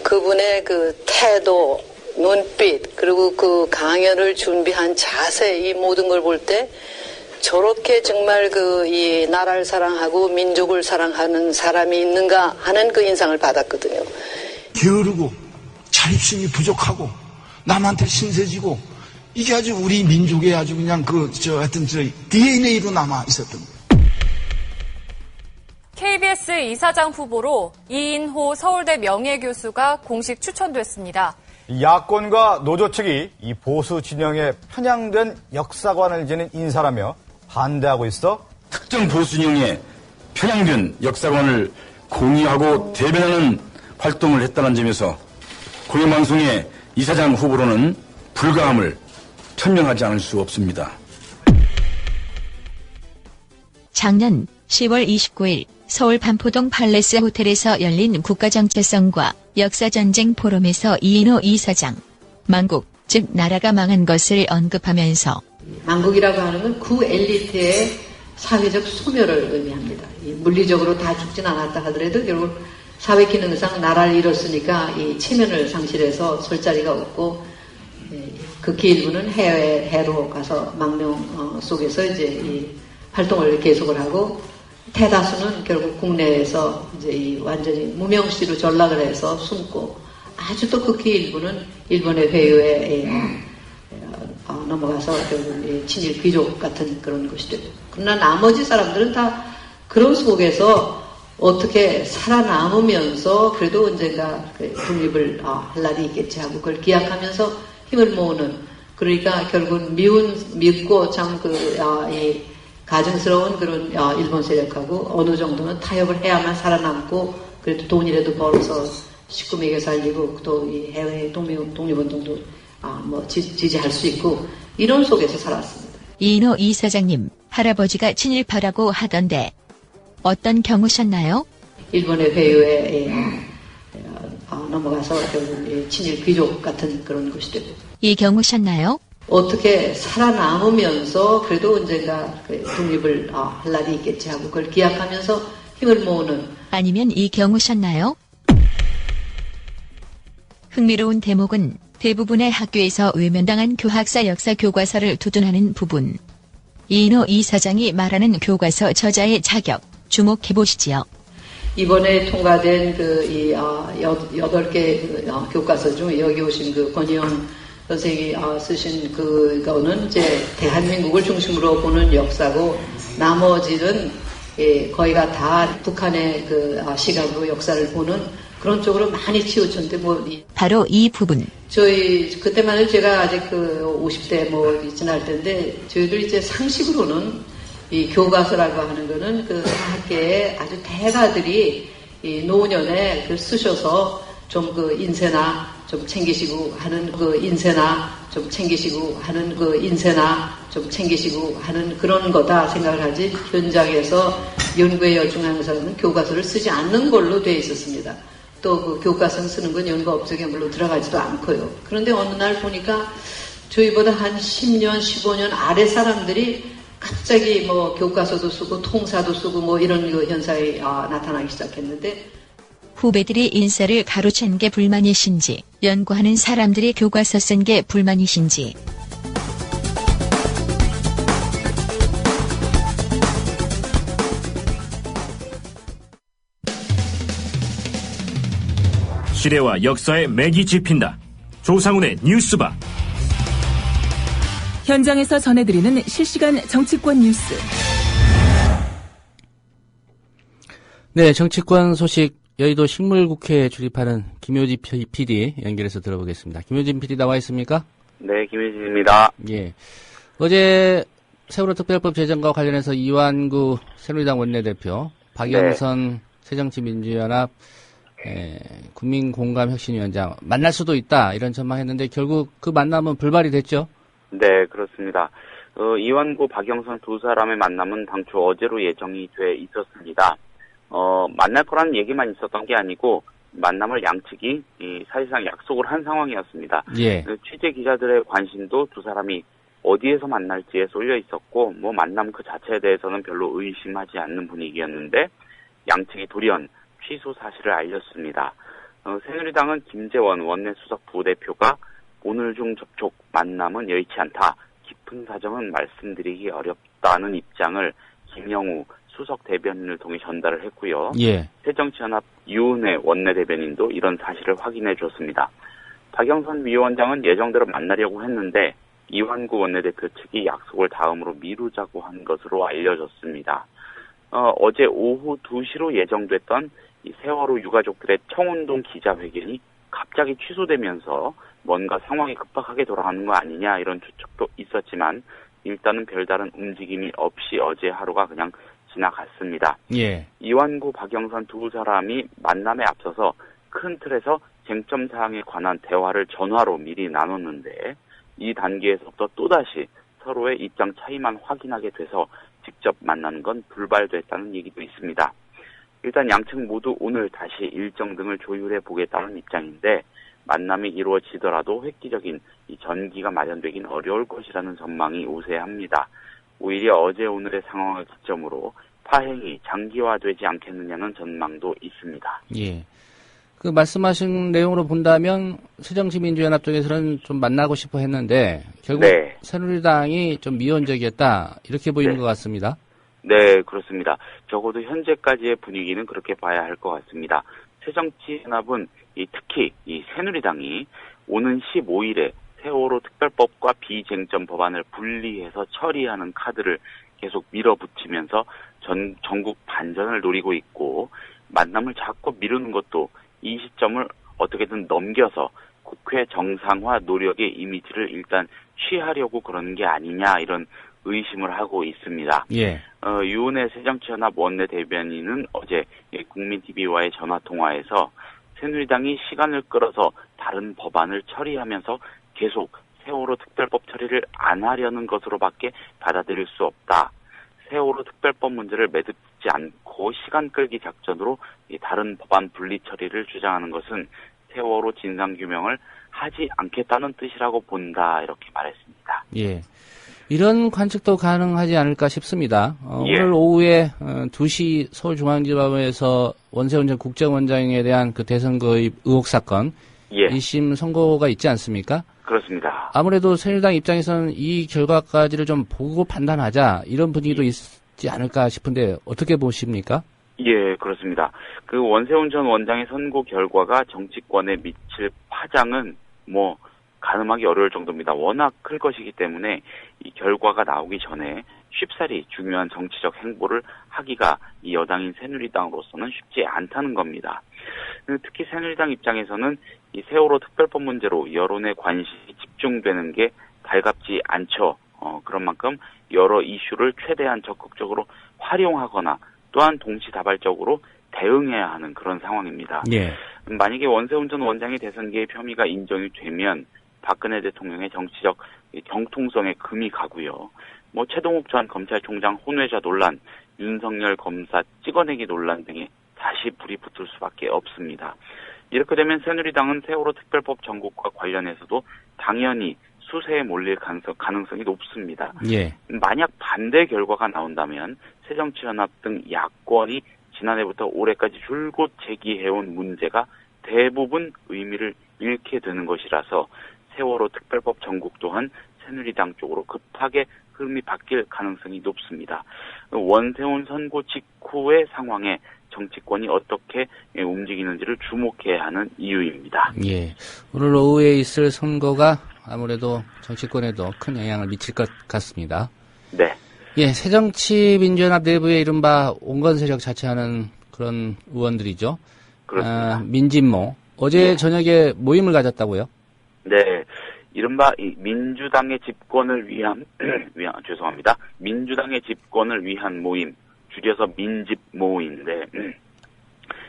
그분의 그 태도, 눈빛, 그리고 그 강연을 준비한 자세, 이 모든 걸 볼 때 저렇게 정말 이 나라를 사랑하고 민족을 사랑하는 사람이 있는가 하는 그 인상을 받았거든요.
게으르고 자립심이 부족하고 남한테 신세지고 이게 아주 우리 민족의 아주 그냥 하여튼 DNA로 남아 있었던 거예요.
KBS 이사장 후보로 이인호 서울대 명예교수가 공식 추천됐습니다.
야권과 노조 측이 이 보수 진영에 편향된 역사관을 지닌 인사라며 반대하고 있어
특정 보수 진영에 편향된 역사관을 공유하고 대변하는 활동을 했다는 점에서 공영방송의 이사장 후보로는 불가함을 천명하지 않을 수 없습니다.
작년 10월 29일 서울 반포동 팔레스 호텔에서 열린 국가정체성과 역사전쟁 포럼에서 이인호 이사장, 망국, 즉 나라가 망한 것을 언급하면서
망국이라고 하는 건 구 엘리트의 사회적 소멸을 의미합니다. 물리적으로 다 죽진 않았다 하더라도 결국 사회 기능상 나라를 잃었으니까 이 체면을 상실해서 설 자리가 없고 극히 일부는 해외로 가서 망명 속에서 이제 이 활동을 계속을 하고 대다수는 결국 국내에서 이제 완전히 무명시로 전락을 해서 숨고 아주 또 극히 일부는 일본의 회유에 넘어가서 결국 친일 귀족 같은 그런 것이 되고, 그러나 나머지 사람들은 다 그런 속에서 어떻게 살아남으면서 그래도 언젠가 독립을 할 날이 있겠지 하고 그걸 기약하면서 힘을 모으는, 그러니까 결국은 밉고 참 가증스러운 그런 일본 세력하고 어느 정도는 타협을 해야만 살아남고 그래도 돈이라도 벌어서 식구 먹여 살리고 또 이 해외 독립운동도 지지할 수 있고 이런 속에서 살았습니다.
이인호 이사장님, 할아버지가 친일파라고 하던데 어떤 경우셨나요?
일본의 회유에 넘어가서 결국 친일 귀족 같은 그런 것이 되고.
이 경우셨나요?
어떻게 살아남으면서 그래도 언젠가 독립을 할 날이 있겠지 하고 그걸 기약하면서 힘을 모으는.
아니면 이 경우셨나요? 흥미로운 대목은 대부분의 학교에서 외면당한 교학사 역사 교과서를 두둔하는 부분. 이인호 이사장이 말하는 교과서 저자의 자격, 주목해보시지요.
이번에 통과된 8개 교과서 중 여기 오신 권희영 선생님이 쓰신 그거는 이제 대한민국을 중심으로 보는 역사고, 나머지는 거의가 다 북한의 시각으로 역사를 보는 그런 쪽으로 많이 치우쳤는데
바로 이 부분.
저희 그때만 해도 제가 아직 50대 지날 때인데 저희들 이제 상식으로는 이 교과서라고 하는 거는 학계에 아주 대가들이 이 노년에 쓰셔서 좀 인세나 좀 챙기시고 하는 하는 그런 거다 생각을 하지, 현장에서 연구에 열중하는 사람은 교과서를 쓰지 않는 걸로 되어 있었습니다. 또 교과서 쓰는 건 연구 업적에 물론 들어가지도 않고요. 그런데 어느 날 보니까 저희보다 한 10년, 15년 아래 사람들이 갑자기 교과서도 쓰고 통사도 쓰고 이런 현상이 나타나기 시작했는데,
후배들이 인사를 가로챈 게 불만이신지, 연구하는 사람들이 교과서 쓴 게 불만이신지.
시대와 역사의 맥이 짚힌다. 조상훈의 뉴스바.
현장에서 전해드리는 실시간 정치권 뉴스.
네, 정치권 소식 여의도 식물국회에 출입하는 김효진 PD 연결해서 들어보겠습니다. 김효진 PD 나와 있습니까?
네, 김효진입니다.
예. 어제 세월호 특별법 제정과 관련해서 이완구 새누리당 원내대표, 박영선 새정치민주연합 국민공감혁신위원장 만날 수도 있다 이런 전망했는데 결국 그 만남은 불발이 됐죠?
네, 그렇습니다. 이완구, 박영선 두 사람의 만남은 당초 어제로 예정이 돼 있었습니다. 만날 거라는 얘기만 있었던 게 아니고 만남을 양측이 사실상 약속을 한 상황이었습니다.
예.
취재 기자들의 관심도 두 사람이 어디에서 만날지에 쏠려 있었고 만남 그 자체에 대해서는 별로 의심하지 않는 분위기였는데 양측이 돌연 취소 사실을 알렸습니다. 새누리당은 김재원 원내수석 부대표가 오늘 중 접촉 만남은 여의치 않다. 깊은 사정은 말씀드리기 어렵다는 입장을 김영우 수석 대변인을 통해 전달을 했고요.
예.
새정치연합 유은혜 원내대변인도 이런 사실을 확인해 줬습니다. 박영선 위원장은 예정대로 만나려고 했는데 이완구 원내대표 측이 약속을 다음으로 미루자고 한 것으로 알려졌습니다. 어제 오후 2시로 예정됐던 이 세월호 유가족들의 청운동 기자회견이 갑자기 취소되면서 뭔가 상황이 급박하게 돌아가는 거 아니냐 이런 추측도 있었지만 일단은 별다른 움직임이 없이 어제 하루가 그냥 지나갔습니다.
예.
이완구, 박영선 두 사람이 만남에 앞서서 큰 틀에서 쟁점 사항에 관한 대화를 전화로 미리 나눴는데 이 단계에서부터 또다시 서로의 입장 차이만 확인하게 돼서 직접 만나는 건 불발됐다는 얘기도 있습니다. 일단 양측 모두 오늘 다시 일정 등을 조율해 보겠다는 입장인데 만남이 이루어지더라도 획기적인 이 전기가 마련되긴 어려울 것이라는 전망이 우세합니다. 오히려 어제 오늘의 상황을 기점으로 파행이 장기화되지 않겠느냐는 전망도 있습니다.
예. 그 말씀하신 내용으로 본다면 새정치민주연합 쪽에서는 좀 만나고 싶어 했는데 결국 새누리당이 좀 미온적이었다 이렇게 보이는 것 같습니다.
네, 그렇습니다. 적어도 현재까지의 분위기는 그렇게 봐야 할 것 같습니다. 새정치연합은 특히 이 새누리당이 오는 15일에 세월호 특별법과 비쟁점 법안을 분리해서 처리하는 카드를 계속 밀어붙이면서 전국 반전을 노리고 있고 만남을 자꾸 미루는 것도 이 시점을 어떻게든 넘겨서 국회 정상화 노력의 이미지를 일단 취하려고 그러는 게 아니냐 이런 의심을 하고 있습니다.
예.
유은혜 새정치연합 원내대변인은 어제 국민TV와의 전화통화에서 새누리당이 시간을 끌어서 다른 법안을 처리하면서 계속 세월호 특별법 처리를 안 하려는 것으로밖에 받아들일 수 없다. 세월호 특별법 문제를 매듭지 않고 시간 끌기 작전으로 다른 법안 분리 처리를 주장하는 것은 세월호 진상규명을 하지 않겠다는 뜻이라고 본다. 이렇게 말했습니다.
예. 이런 관측도 가능하지 않을까 싶습니다. 오늘 오후에 2시 서울중앙지법에서 원세훈 전 국정원장에 대한 그 대선거 의혹 사건 1심 선고가 있지 않습니까?
그렇습니다.
아무래도 새누리당 입장에서는 이 결과까지를 좀 보고 판단하자 이런 분위기도 있지 않을까 싶은데 어떻게 보십니까?
예, 그렇습니다. 그 원세훈 전 원장의 선고 결과가 정치권에 미칠 파장은 가늠하기 어려울 정도입니다. 워낙 클 것이기 때문에 이 결과가 나오기 전에 쉽사리 중요한 정치적 행보를 하기가 이 여당인 새누리당으로서는 쉽지 않다는 겁니다. 특히 새누리당 입장에서는 이 세월호 특별법 문제로 여론의 관심이 집중되는 게 달갑지 않죠. 그런 만큼 여러 이슈를 최대한 적극적으로 활용하거나 또한 동시다발적으로 대응해야 하는 그런 상황입니다.
예.
만약에 원세훈 전 원장의 대선 개입 혐의가 인정이 되면 박근혜 대통령의 정치적 정통성에 금이 가고요. 최동욱 전 검찰총장 혼외자 논란, 윤석열 검사 찍어내기 논란 등에 다시 불이 붙을 수밖에 없습니다. 이렇게 되면 새누리당은 세월호 특별법 전국과 관련해서도 당연히 수세에 몰릴 가능성이 높습니다.
예.
만약 반대 결과가 나온다면 새정치연합 등 야권이 지난해부터 올해까지 줄곧 제기해온 문제가 대부분 의미를 잃게 되는 것이라서 세월호 특별법 전국 또한 새누리당 쪽으로 급하게 흐름이 바뀔 가능성이 높습니다. 원세훈 선고 직후의 상황에 정치권이 어떻게 움직이는지를 주목해야 하는 이유입니다.
예. 오늘 오후에 있을 선거가 아무래도 정치권에도 큰 영향을 미칠 것 같습니다.
네.
예, 새정치민주연합 내부에 이른바 온건 세력 자처하는 그런 의원들이죠.
그렇습니다.
민진모. 어제 저녁에 모임을 가졌다고요?
네. 이른바 민주당의 집권을 위한, 죄송합니다. 민주당의 집권을 위한 모임, 줄여서 민집모인데,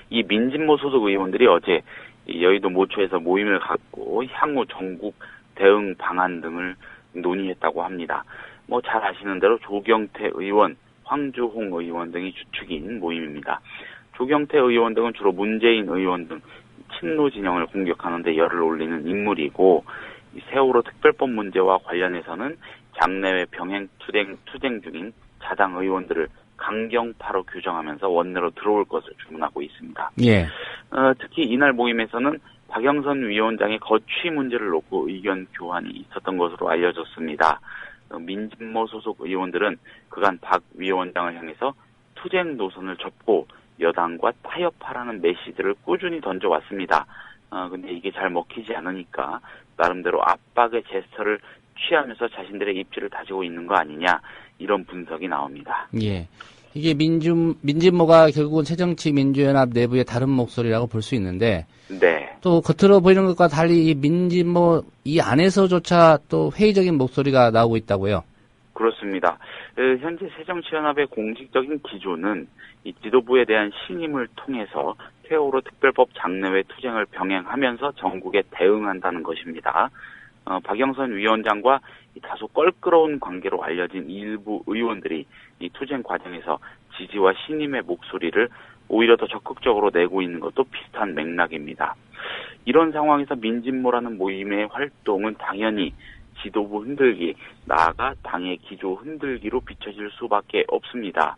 이 민집모 소속 의원들이 어제 여의도 모처에서 모임을 갖고 향후 전국 대응 방안 등을 논의했다고 합니다. 뭐 잘 아시는 대로 조경태 의원, 황주홍 의원 등이 주축인 모임입니다. 조경태 의원 등은 주로 문재인 의원 등 친노 진영을 공격하는 데 열을 올리는 인물이고, 이 세월호 특별법 문제와 관련해서는 장내외 병행 투쟁 중인 자당 의원들을 강경파로 규정하면서 원내로 들어올 것을 주문하고 있습니다.
예.
특히 이날 모임에서는 박영선 위원장의 거취 문제를 놓고 의견 교환이 있었던 것으로 알려졌습니다. 민진모 소속 의원들은 그간 박 위원장을 향해서 투쟁 노선을 접고 여당과 타협하라는 메시지를 꾸준히 던져왔습니다. 근데 이게 잘 먹히지 않으니까 나름대로 압박의 제스처를 취하면서 자신들의 입지를 다지고 있는 거 아니냐, 이런 분석이 나옵니다.
예. 이게 민진모가 결국은 새정치민주연합 내부의 다른 목소리라고 볼 수 있는데,
네.
또 겉으로 보이는 것과 달리 이 민진모 이 안에서조차 또 회의적인 목소리가 나오고 있다고요?
그렇습니다. 현재 새정치연합의 공식적인 기조는 이 지도부에 대한 신임을 통해서 세월호 특별법 장내외 투쟁을 병행하면서 전국에 대응한다는 것입니다. 박영선 위원장과 다소 껄끄러운 관계로 알려진 일부 의원들이 이 투쟁 과정에서 지지와 신임의 목소리를 오히려 더 적극적으로 내고 있는 것도 비슷한 맥락입니다. 이런 상황에서 민진모라는 모임의 활동은 당연히 지도부 흔들기, 나아가 당의 기조 흔들기로 비춰질 수밖에 없습니다.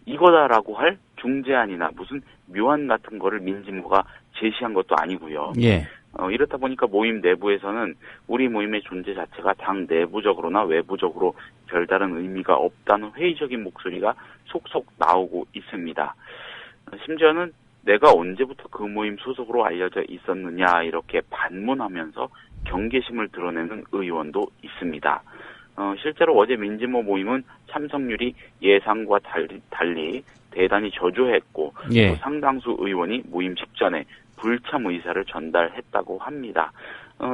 이거다라고 할 중재안이나 무슨 묘안 같은 거를 민진모가 제시한 것도 아니고요.
예.
이렇다 보니까 모임 내부에서는 우리 모임의 존재 자체가 당 내부적으로나 외부적으로 별다른 의미가 없다는 회의적인 목소리가 속속 나오고 있습니다. 심지어는 내가 언제부터 그 모임 소속으로 알려져 있었느냐, 이렇게 반문하면서 경계심을 드러내는 의원도 있습니다. 실제로 어제 민진모 모임은 참석률이 예상과 달리 대단히 저조했고,
예.
또 상당수 의원이 모임 직전에 불참 의사를 전달했다고 합니다.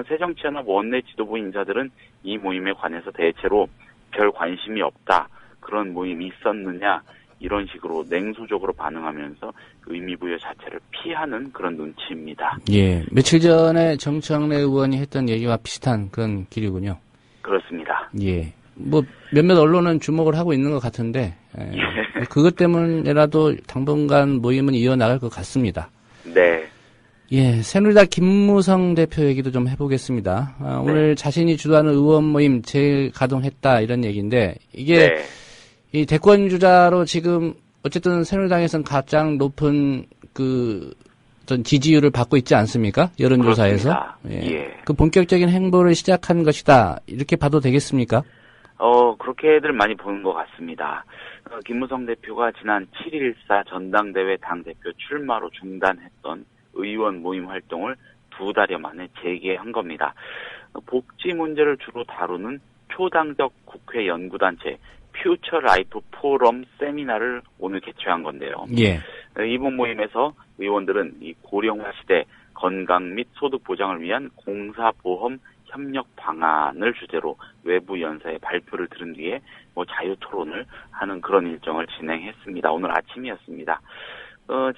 새정치연합 원내 지도부 인사들은 이 모임에 관해서 대체로 별 관심이 없다, 그런 모임이 있었느냐, 이런 식으로 냉소적으로 반응하면서 의미부여 자체를 피하는 그런 눈치입니다.
예. 며칠 전에 정청래 의원이 했던 얘기와 비슷한 그런 길이군요.
그렇습니다.
예. 뭐 몇몇 언론은 주목을 하고 있는 것 같은데,
예.
그것 때문에라도 당분간 모임은 이어나갈 것 같습니다.
네.
예, 새누리당 김무성 대표 얘기도 좀 해보겠습니다. 오늘 자신이 주도하는 의원 모임 재가동했다, 이런 얘기인데, 이게
네.
이 대권 주자로 지금 어쨌든 새누리당에서는 가장 높은 어떤 지지율을 받고 있지 않습니까? 여론조사에서. 예.
예.
그 본격적인 행보를 시작한 것이다, 이렇게 봐도 되겠습니까?
그렇게들 많이 보는 것 같습니다. 김무성 대표가 지난 7.14 전당대회 당대표 출마로 중단했던 의원 모임 활동을 2달여 만에 재개한 겁니다. 복지 문제를 주로 다루는 초당적 국회 연구단체 퓨처 라이프 포럼 세미나를 오늘 개최한 건데요.
예.
이번 모임에서 의원들은 이 고령화 시대 건강 및 소득 보장을 위한 공사보험 협력 방안을 주제로 외부 연사의 발표를 들은 뒤에 자유 토론을 하는 그런 일정을 진행했습니다. 오늘 아침이었습니다.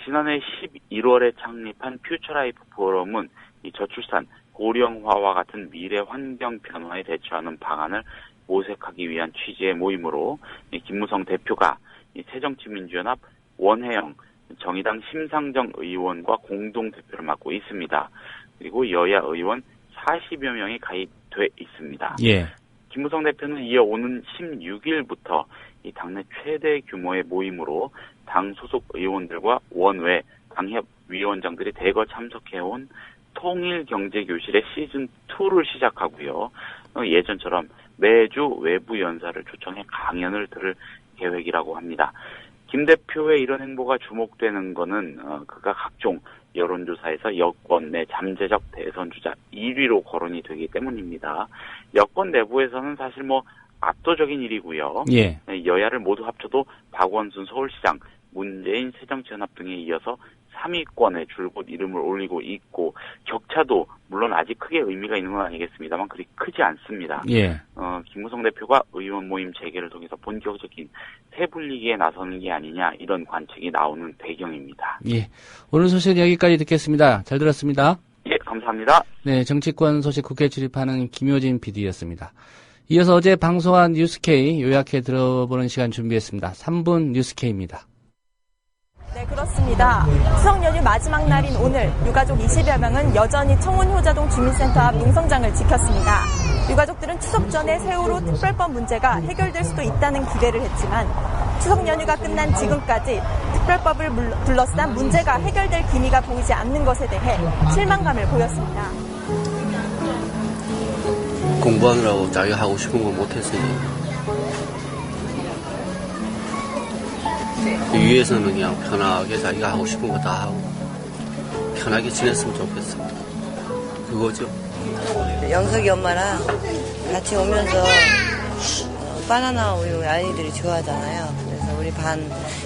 지난해 11월에 창립한 퓨처라이프 포럼은 이 저출산, 고령화와 같은 미래 환경 변화에 대처하는 방안을 모색하기 위한 취지의 모임으로 김무성 대표가 새정치민주연합 원혜영 정의당 심상정 의원과 공동 대표를 맡고 있습니다. 그리고 여야 의원 40여 명이 가입돼 있습니다.
예.
김무성 대표는 이어 오는 16일부터 이 당내 최대 규모의 모임으로 당 소속 의원들과 원외 당협 위원장들이 대거 참석해온 통일경제교실의 시즌2를 시작하고요. 예전처럼 매주 외부 연사를 초청해 강연을 들을 계획이라고 합니다. 김 대표의 이런 행보가 주목되는 거는 그가 각종 여론조사에서 여권 내 잠재적 대선 주자 1위로 거론이 되기 때문입니다. 여권 내부에서는 사실 압도적인 일이고요.
예.
여야를 모두 합쳐도 박원순 서울시장, 문재인 새정치연합 등에 이어서 3위권에 줄곧 이름을 올리고 있고 격차도 물론 아직 크게 의미가 있는 건 아니겠습니다만 그리 크지 않습니다.
예.
김무성 대표가 의원 모임 재개를 통해서 본격적인 세분리기에 나서는 게 아니냐 이런 관측이 나오는 배경입니다.
예. 오늘 소식 여기까지 듣겠습니다. 잘 들었습니다.
예, 감사합니다.
네, 정치권 소식 국회 출입하는 김효진 PD였습니다. 이어서 어제 방송한 뉴스K 요약해 들어보는 시간 준비했습니다. 3분 뉴스K입니다.
네, 그렇습니다. 추석 연휴 마지막 날인 오늘 유가족 20여 명은 여전히 청운 효자동 주민센터 앞 농성장을 지켰습니다. 유가족들은 추석 전에 세월호 특별법 문제가 해결될 수도 있다는 기대를 했지만 추석 연휴가 끝난 지금까지 특별법을 둘러싼 문제가 해결될 기미가 보이지 않는 것에 대해 실망감을 보였습니다.
공부하느라고 자기가 하고 싶은 거 못했으니 위에서는 그냥 편하게 자기가 하고 싶은 거 다 하고 편하게 지냈으면 좋겠습니다. 그거죠.
영석이 엄마랑 같이 오면서 바나나 우유 아이들이 좋아하잖아요. 그래서 우리 반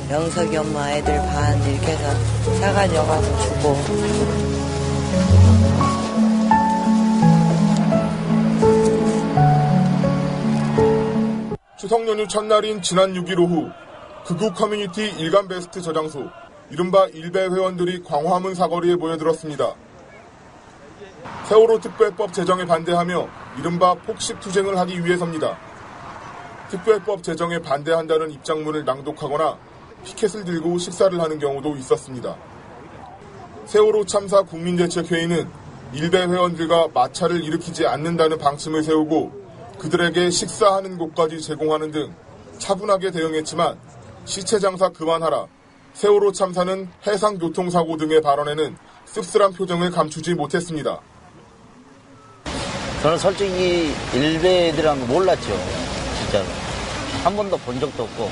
영석이 엄마 애들 반 이렇게 해서 사가지고 와서 주고.
추석 연휴 첫날인 지난 6일 오후 극우 커뮤니티 일간 베스트 저장소 이른바 일베 회원들이 광화문 사거리에 모여들었습니다. 세월호 특별법 제정에 반대하며 이른바 폭식 투쟁을 하기 위해서입니다. 특별법 제정에 반대한다는 입장문을 낭독하거나 피켓을 들고 식사를 하는 경우도 있었습니다. 세월호 참사 국민대책회의는 일베 회원들과 마찰을 일으키지 않는다는 방침을 세우고 그들에게 식사하는 곳까지 제공하는 등 차분하게 대응했지만 시체 장사 그만하라, 세월호 참사는 해상교통사고 등의 발언에는 씁쓸한 표정을 감추지 못했습니다.
저는 솔직히 일베 애들이란 거 몰랐죠. 진짜로. 한 번도 본 적도 없고.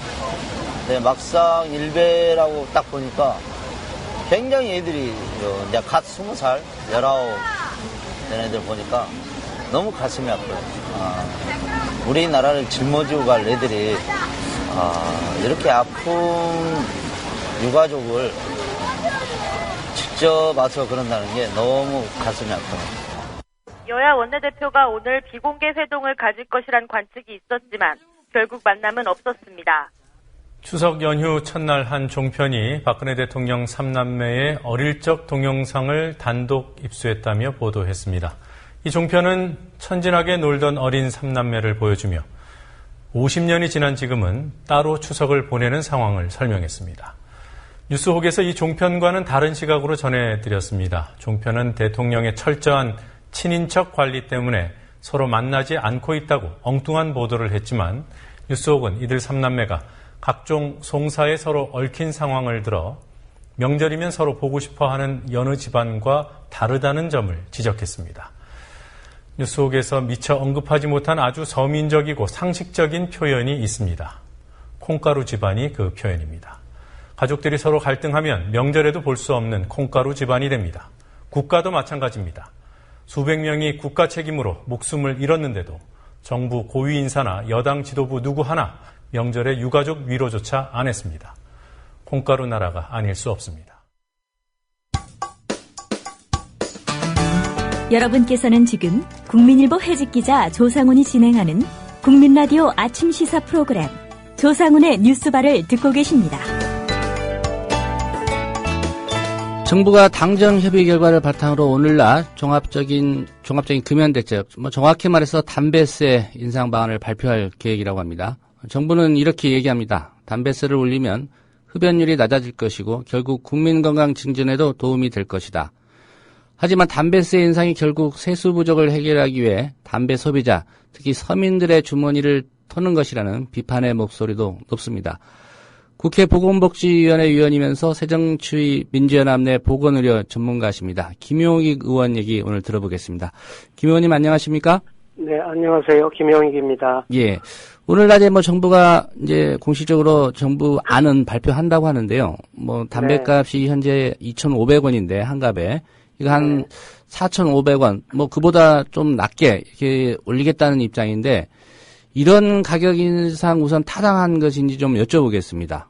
근데 막상 일베라고 딱 보니까 굉장히 애들이 이제 갓 20살, 19 된 애들 보니까 너무 가슴이 아파요. 우리나라를 짊어지고 갈 애들이 이렇게 아픈 유가족을 직접 와서 그런다는 게 너무 가슴이 아파요.
여야 원내대표가 오늘 비공개 회동을 가질 것이란 관측이 있었지만 결국 만남은 없었습니다.
추석 연휴 첫날 한 종편이 박근혜 대통령 3남매의 어릴 적 동영상을 단독 입수했다며 보도했습니다. 이 종편은 천진하게 놀던 어린 3남매를 보여주며 50년이 지난 지금은 따로 추석을 보내는 상황을 설명했습니다. 뉴스혹에서 이 종편과는 다른 시각으로 전해드렸습니다. 종편은 대통령의 철저한 친인척 관리 때문에 서로 만나지 않고 있다고 엉뚱한 보도를 했지만 뉴스혹은 이들 3남매가 각종 송사에 서로 얽힌 상황을 들어 명절이면 서로 보고 싶어하는 여느 집안과 다르다는 점을 지적했습니다. 뉴스혹에서 미처 언급하지 못한 아주 서민적이고 상식적인 표현이 있습니다. 콩가루 집안이 그 표현입니다. 가족들이 서로 갈등하면 명절에도 볼 수 없는 콩가루 집안이 됩니다. 국가도 마찬가지입니다. 수백 명이 국가 책임으로 목숨을 잃었는데도 정부 고위 인사나 여당 지도부 누구 하나 명절에 유가족 위로조차 안 했습니다. 콩가루 나라가 아닐 수 없습니다.
여러분께서는 지금 국민일보 해직기자 조상훈이 진행하는 국민라디오 아침 시사 프로그램 조상훈의 뉴스바를 듣고 계십니다.
정부가 당정 협의 결과를 바탕으로 오늘날 종합적인 금연대책, 정확히 말해서 담배세 인상 방안을 발표할 계획이라고 합니다. 정부는 이렇게 얘기합니다. 담배세를 올리면 흡연율이 낮아질 것이고 결국 국민 건강 증진에도 도움이 될 것이다. 하지만 담배세 인상이 결국 세수 부족을 해결하기 위해 담배 소비자, 특히 서민들의 주머니를 터는 것이라는 비판의 목소리도 높습니다. 국회 보건복지위원회 위원이면서 새정치의 민주연합 내 보건의료 전문가십니다. 김용익 의원 얘기 오늘 들어보겠습니다. 김 의원님 안녕하십니까?
네, 안녕하세요. 김용익입니다.
예. 오늘 낮에 정부가 이제 공식적으로 정부 안은 발표한다고 하는데요. 담배값이 네. 현재 2,500원인데 한 갑에 이거 한 4,500원, 그보다 좀 낮게 이렇게 올리겠다는 입장인데, 이런 가격 인상 우선 타당한 것인지 좀 여쭤보겠습니다.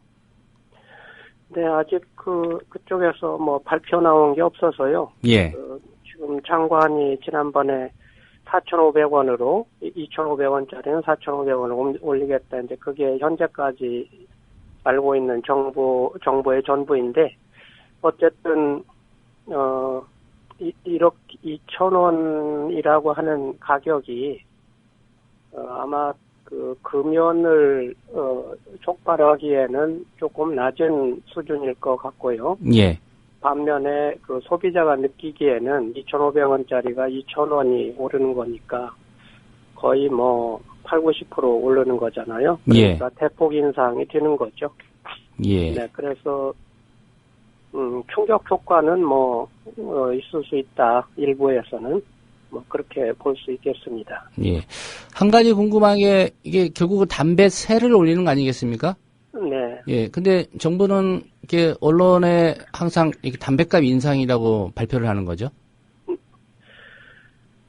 네, 아직 그쪽에서 발표 나온 게 없어서요.
예.
지금 장관이 지난번에 4,500원으로, 2,500원짜리는 4,500원을 올리겠다. 이제 그게 현재까지 알고 있는 정부의 전부인데, 어쨌든, 이렇게 2,000원이라고 하는 가격이, 아마 금연을, 촉발하기에는 조금 낮은 수준일 것 같고요.
예.
반면에 소비자가 느끼기에는 2,500원짜리가 2,000원이 오르는 거니까 거의 80-90% 오르는 거잖아요. 그러니까 예. 대폭 인상이 되는 거죠.
예.
네, 그래서, 충격 효과는 있을 수 있다. 일부에서는. 그렇게 볼 수 있겠습니다.
예. 한 가지 궁금한 게, 이게 결국은 담배세를 올리는 거 아니겠습니까?
네.
예. 근데 정부는 이렇게 언론에 항상 이렇게 담배값 인상이라고 발표를 하는 거죠?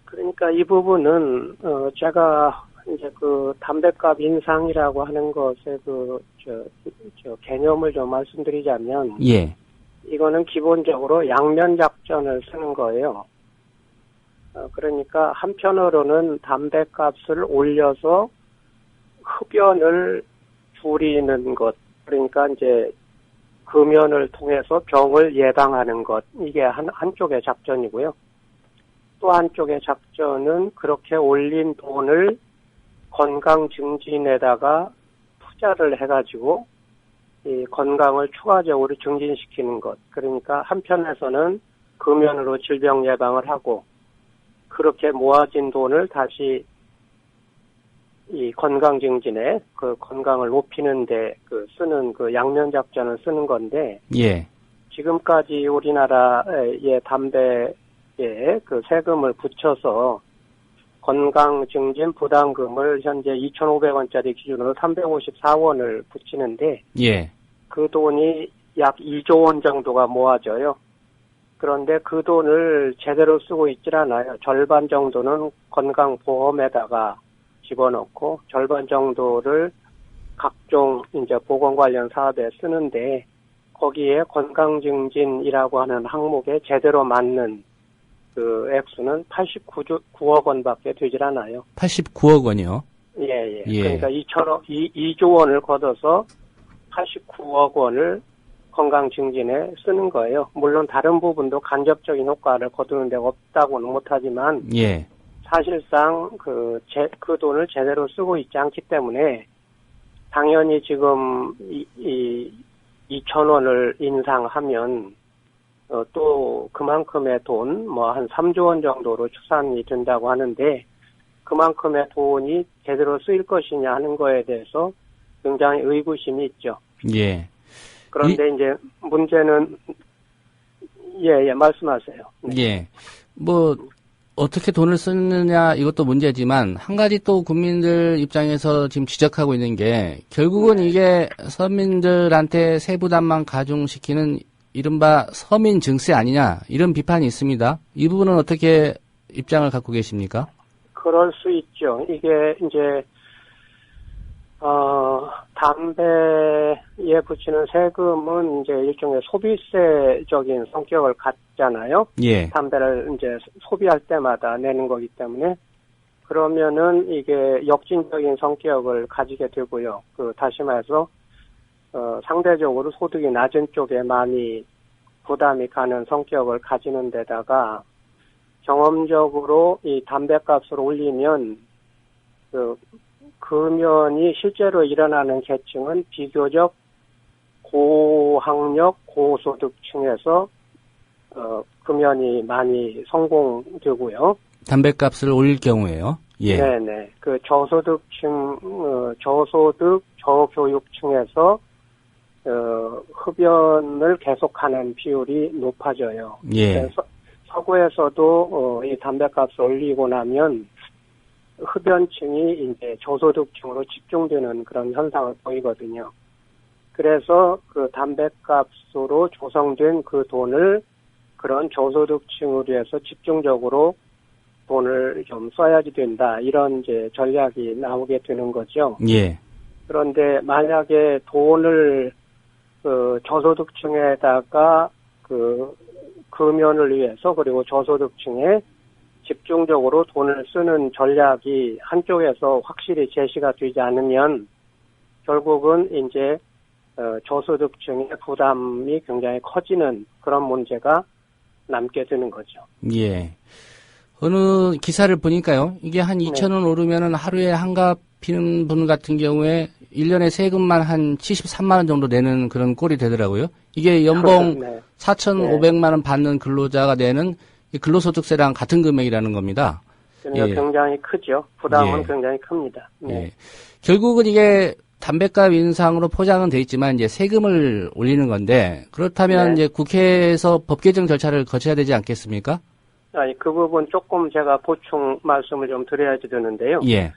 그러니까 이 부분은, 제가 이제 담배값 인상이라고 하는 것의 개념을 좀 말씀드리자면.
예.
이거는 기본적으로 양면 작전을 쓰는 거예요. 그러니까 한편으로는 담배값을 올려서 흡연을 줄이는 것, 그러니까 이제 금연을 통해서 병을 예방하는 것, 이게 한쪽의 작전이고요. 또 한쪽의 작전은 그렇게 올린 돈을 건강 증진에다가 투자를 해가지고 이 건강을 추가적으로 증진시키는 것. 그러니까 한편에서는 금연으로 질병 예방을 하고 그렇게 모아진 돈을 다시 이 건강 증진에 건강을 높이는데 쓰는 양면 작전을 쓰는 건데.
예.
지금까지 우리나라의 담배에 세금을 붙여서 건강 증진 부담금을 현재 2,500원짜리 기준으로 354원을 붙이는데. 예. 그 돈이 약 2조 원 정도가 모아져요. 그런데 그 돈을 제대로 쓰고 있질 않아요. 절반 정도는 건강보험에다가 집어넣고 절반 정도를 각종 이제 보건 관련 사업에 쓰는데 거기에 건강증진이라고 하는 항목에 제대로 맞는 액수는 89억 원밖에 되질 않아요.
89억 원이요?
예. 그러니까 2조 원을 걷어서 89억 원을 건강 증진에 쓰는 거예요. 물론 다른 부분도 간접적인 효과를 거두는 데가 없다고는 못하지만, 예. 사실상 그 돈을 제대로 쓰고 있지 않기 때문에, 당연히 지금 2,000원을 인상하면, 또 그만큼의 돈, 한 3조 원 정도로 추산이 된다고 하는데, 그만큼의 돈이 제대로 쓰일 것이냐 하는 거에 대해서 굉장히 의구심이 있죠.
예.
그런데 이제 문제는 말씀하세요. 네.
예. 어떻게 돈을 쓰느냐 이것도 문제지만 한 가지 또 국민들 입장에서 지금 지적하고 있는 게 결국은 이게 서민들한테 세부담만 가중시키는 이른바 서민 증세 아니냐 이런 비판이 있습니다. 이 부분은 어떻게 입장을 갖고 계십니까?
그럴 수 있죠. 이게 이제 담배에 붙이는 세금은 이제 일종의 소비세적인 성격을 갖잖아요. 예. 담배를 이제 소비할 때마다 내는 거기 때문에 그러면은 이게 역진적인 성격을 가지게 되고요. 다시 말해서 상대적으로 소득이 낮은 쪽에 많이 부담이 가는 성격을 가지는 데다가 경험적으로 이 담배값을 올리면 금연이 실제로 일어나는 계층은 비교적 고학력, 고소득층에서 금연이 많이 성공되고요.
담뱃값을 올릴 경우에요. 예.
네네. 그 저소득층, 저소득, 저교육층에서 흡연을 계속하는 비율이 높아져요.
예.
그래서 서구에서도 이 담뱃값을 올리고 나면 흡연층이 이제 저소득층으로 집중되는 그런 현상을 보이거든요. 그래서 그 담뱃값으로 조성된 그 돈을 그런 저소득층을 위해서 집중적으로 돈을 좀 써야지 된다. 이런 이제 전략이 나오게 되는 거죠.
예.
그런데 만약에 돈을 저소득층에다가 금연을 위해서 그리고 저소득층에 집중적으로 돈을 쓰는 전략이 한쪽에서 확실히 제시가 되지 않으면 결국은 이제 저소득층의 부담이 굉장히 커지는 그런 문제가 남게 되는 거죠.
예. 어느 기사를 보니까요. 이게 한 2,000원 오르면은 하루에 한갑 피는 분 같은 경우에 1년에 세금만 한 73만 원 정도 내는 그런 꼴이 되더라고요. 이게 연봉 4,500만 원 받는 근로자가 내는 근로소득세랑 같은 금액이라는 겁니다.
그러니까 굉장히 크죠. 부담은 굉장히 큽니다. 네.
예. 결국은 이게 담뱃값 인상으로 포장은 돼 있지만 이제 세금을 올리는 건데 그렇다면 이제 국회에서 법 개정 절차를 거쳐야 되지 않겠습니까?
아니, 그 부분 조금 제가 보충 말씀을 좀 드려야지 되는데요.
예.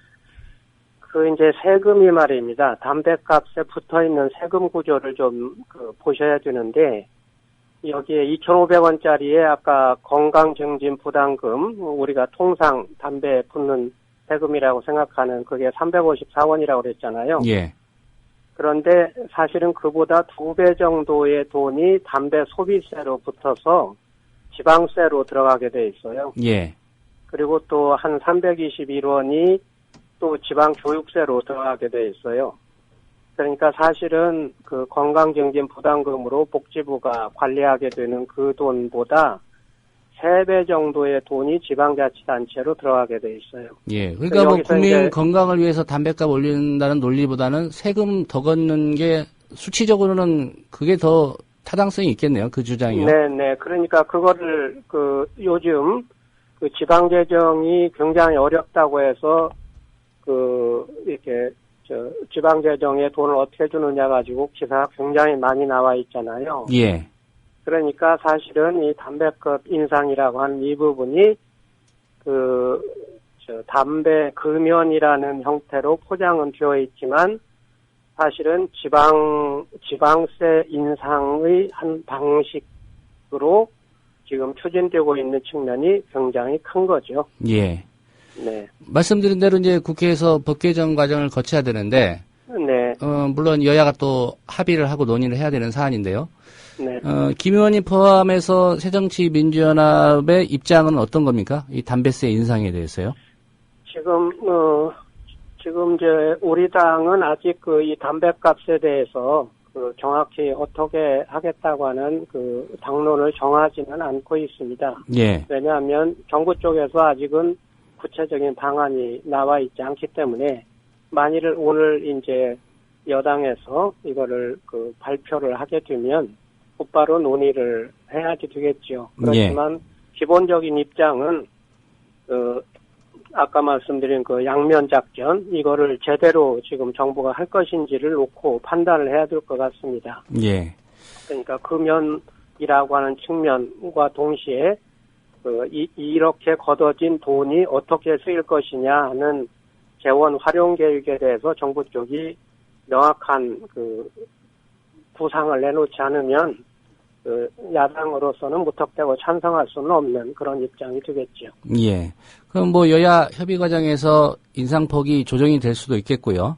이제 세금이 말입니다. 담뱃값에 붙어 있는 세금 구조를 좀 보셔야 되는데, 여기에 2,500원짜리에 아까 건강증진 부담금, 우리가 통상 담배에 붙는 세금이라고 생각하는 그게 354원이라고 그랬잖아요.
예.
그런데 사실은 그보다 2배 정도의 돈이 담배 소비세로 붙어서 지방세로 들어가게 돼 있어요.
예.
그리고 또 한 321원이 또 지방교육세로 들어가게 돼 있어요. 그러니까 사실은 그 건강증진 부담금으로 복지부가 관리하게 되는 그 돈보다 3배 정도의 돈이 지방자치단체로 들어가게 돼 있어요.
예. 그러니까 뭐 국민 건강을 위해서 담뱃값 올린다는 논리보다는 세금 더 걷는 게 수치적으로는 그게 더 타당성이 있겠네요. 그 주장이요.
네네. 그러니까 그거를 요즘 지방재정이 굉장히 어렵다고 해서 이렇게 지방재정에 돈을 어떻게 주느냐 가지고 기사가 굉장히 많이 나와 있잖아요.
예.
그러니까 사실은 이 담배값 인상이라고 하는 이 부분이 담배 금연이라는 형태로 포장은 되어 있지만 사실은 지방세 인상의 한 방식으로 지금 추진되고 있는 측면이 굉장히 큰 거죠.
예.
네.
말씀드린 대로 이제 국회에서 법 개정 과정을 거쳐야 되는데,
네.
물론 여야가 또 합의를 하고 논의를 해야 되는 사안인데요.
네.
김 의원님 포함해서 새정치민주연합의 입장은 어떤 겁니까? 이 담배세 인상에 대해서요?
지금 이제 우리 당은 아직 이 담배값에 대해서 정확히 어떻게 하겠다고 하는 당론을 정하지는 않고 있습니다.
예.
왜냐하면 정부 쪽에서 아직은 구체적인 방안이 나와 있지 않기 때문에 만일 오늘 이제 여당에서 이거를 발표를 하게 되면 곧바로 논의를 해야지 되겠죠. 그렇지만 기본적인 입장은 아까 말씀드린 양면 작전 이거를 제대로 지금 정부가 할 것인지를 놓고 판단을 해야 될 것 같습니다.
예.
그러니까 금연이라고 하는 측면과 동시에 이렇게 걷어진 돈이 어떻게 쓰일 것이냐 하는 재원 활용 계획에 대해서 정부 쪽이 명확한 구상을 내놓지 않으면 야당으로서는 무턱대고 찬성할 수는 없는 그런 입장이 되겠죠.
예. 그럼 뭐 여야 협의 과정에서 인상폭이 조정이 될 수도 있겠고요.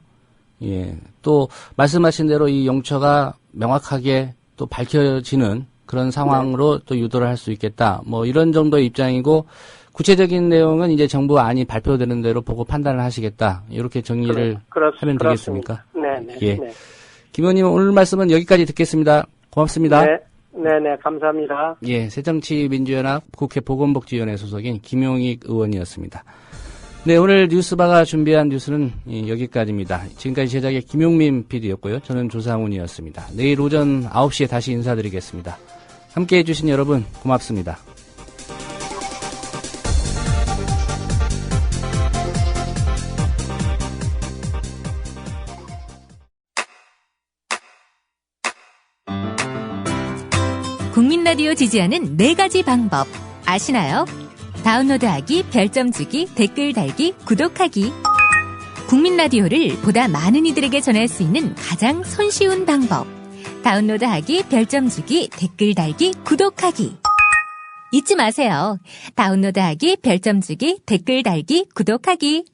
예. 또 말씀하신 대로 이 용처가 명확하게 또 밝혀지는 그런 상황으로 또 유도를 할 수 있겠다. 뭐 이런 정도의 입장이고 구체적인 내용은 이제 정부 안이 발표되는 대로 보고 판단을 하시겠다. 이렇게 정리를 하면 되겠습니까?
네.
예. 김 의원님 오늘 말씀은 여기까지 듣겠습니다. 고맙습니다.
네, 감사합니다.
예, 새정치민주연합 국회 보건복지위원회 소속인 김용익 의원이었습니다. 네, 오늘 뉴스바가 준비한 뉴스는 여기까지입니다. 지금까지 제작의 김용민 PD였고요. 저는 조상훈이었습니다. 내일 오전 9시에 다시 인사드리겠습니다. 함께해 주신 여러분 고맙습니다.
국민라디오 지지하는 4가지 방법 아시나요? 다운로드하기, 별점 주기, 댓글 달기, 구독하기. 국민라디오를 보다 많은 이들에게 전할 수 있는 가장 손쉬운 방법. 다운로드하기, 별점 주기, 댓글 달기, 구독하기. 잊지 마세요. 다운로드하기, 별점 주기, 댓글 달기, 구독하기.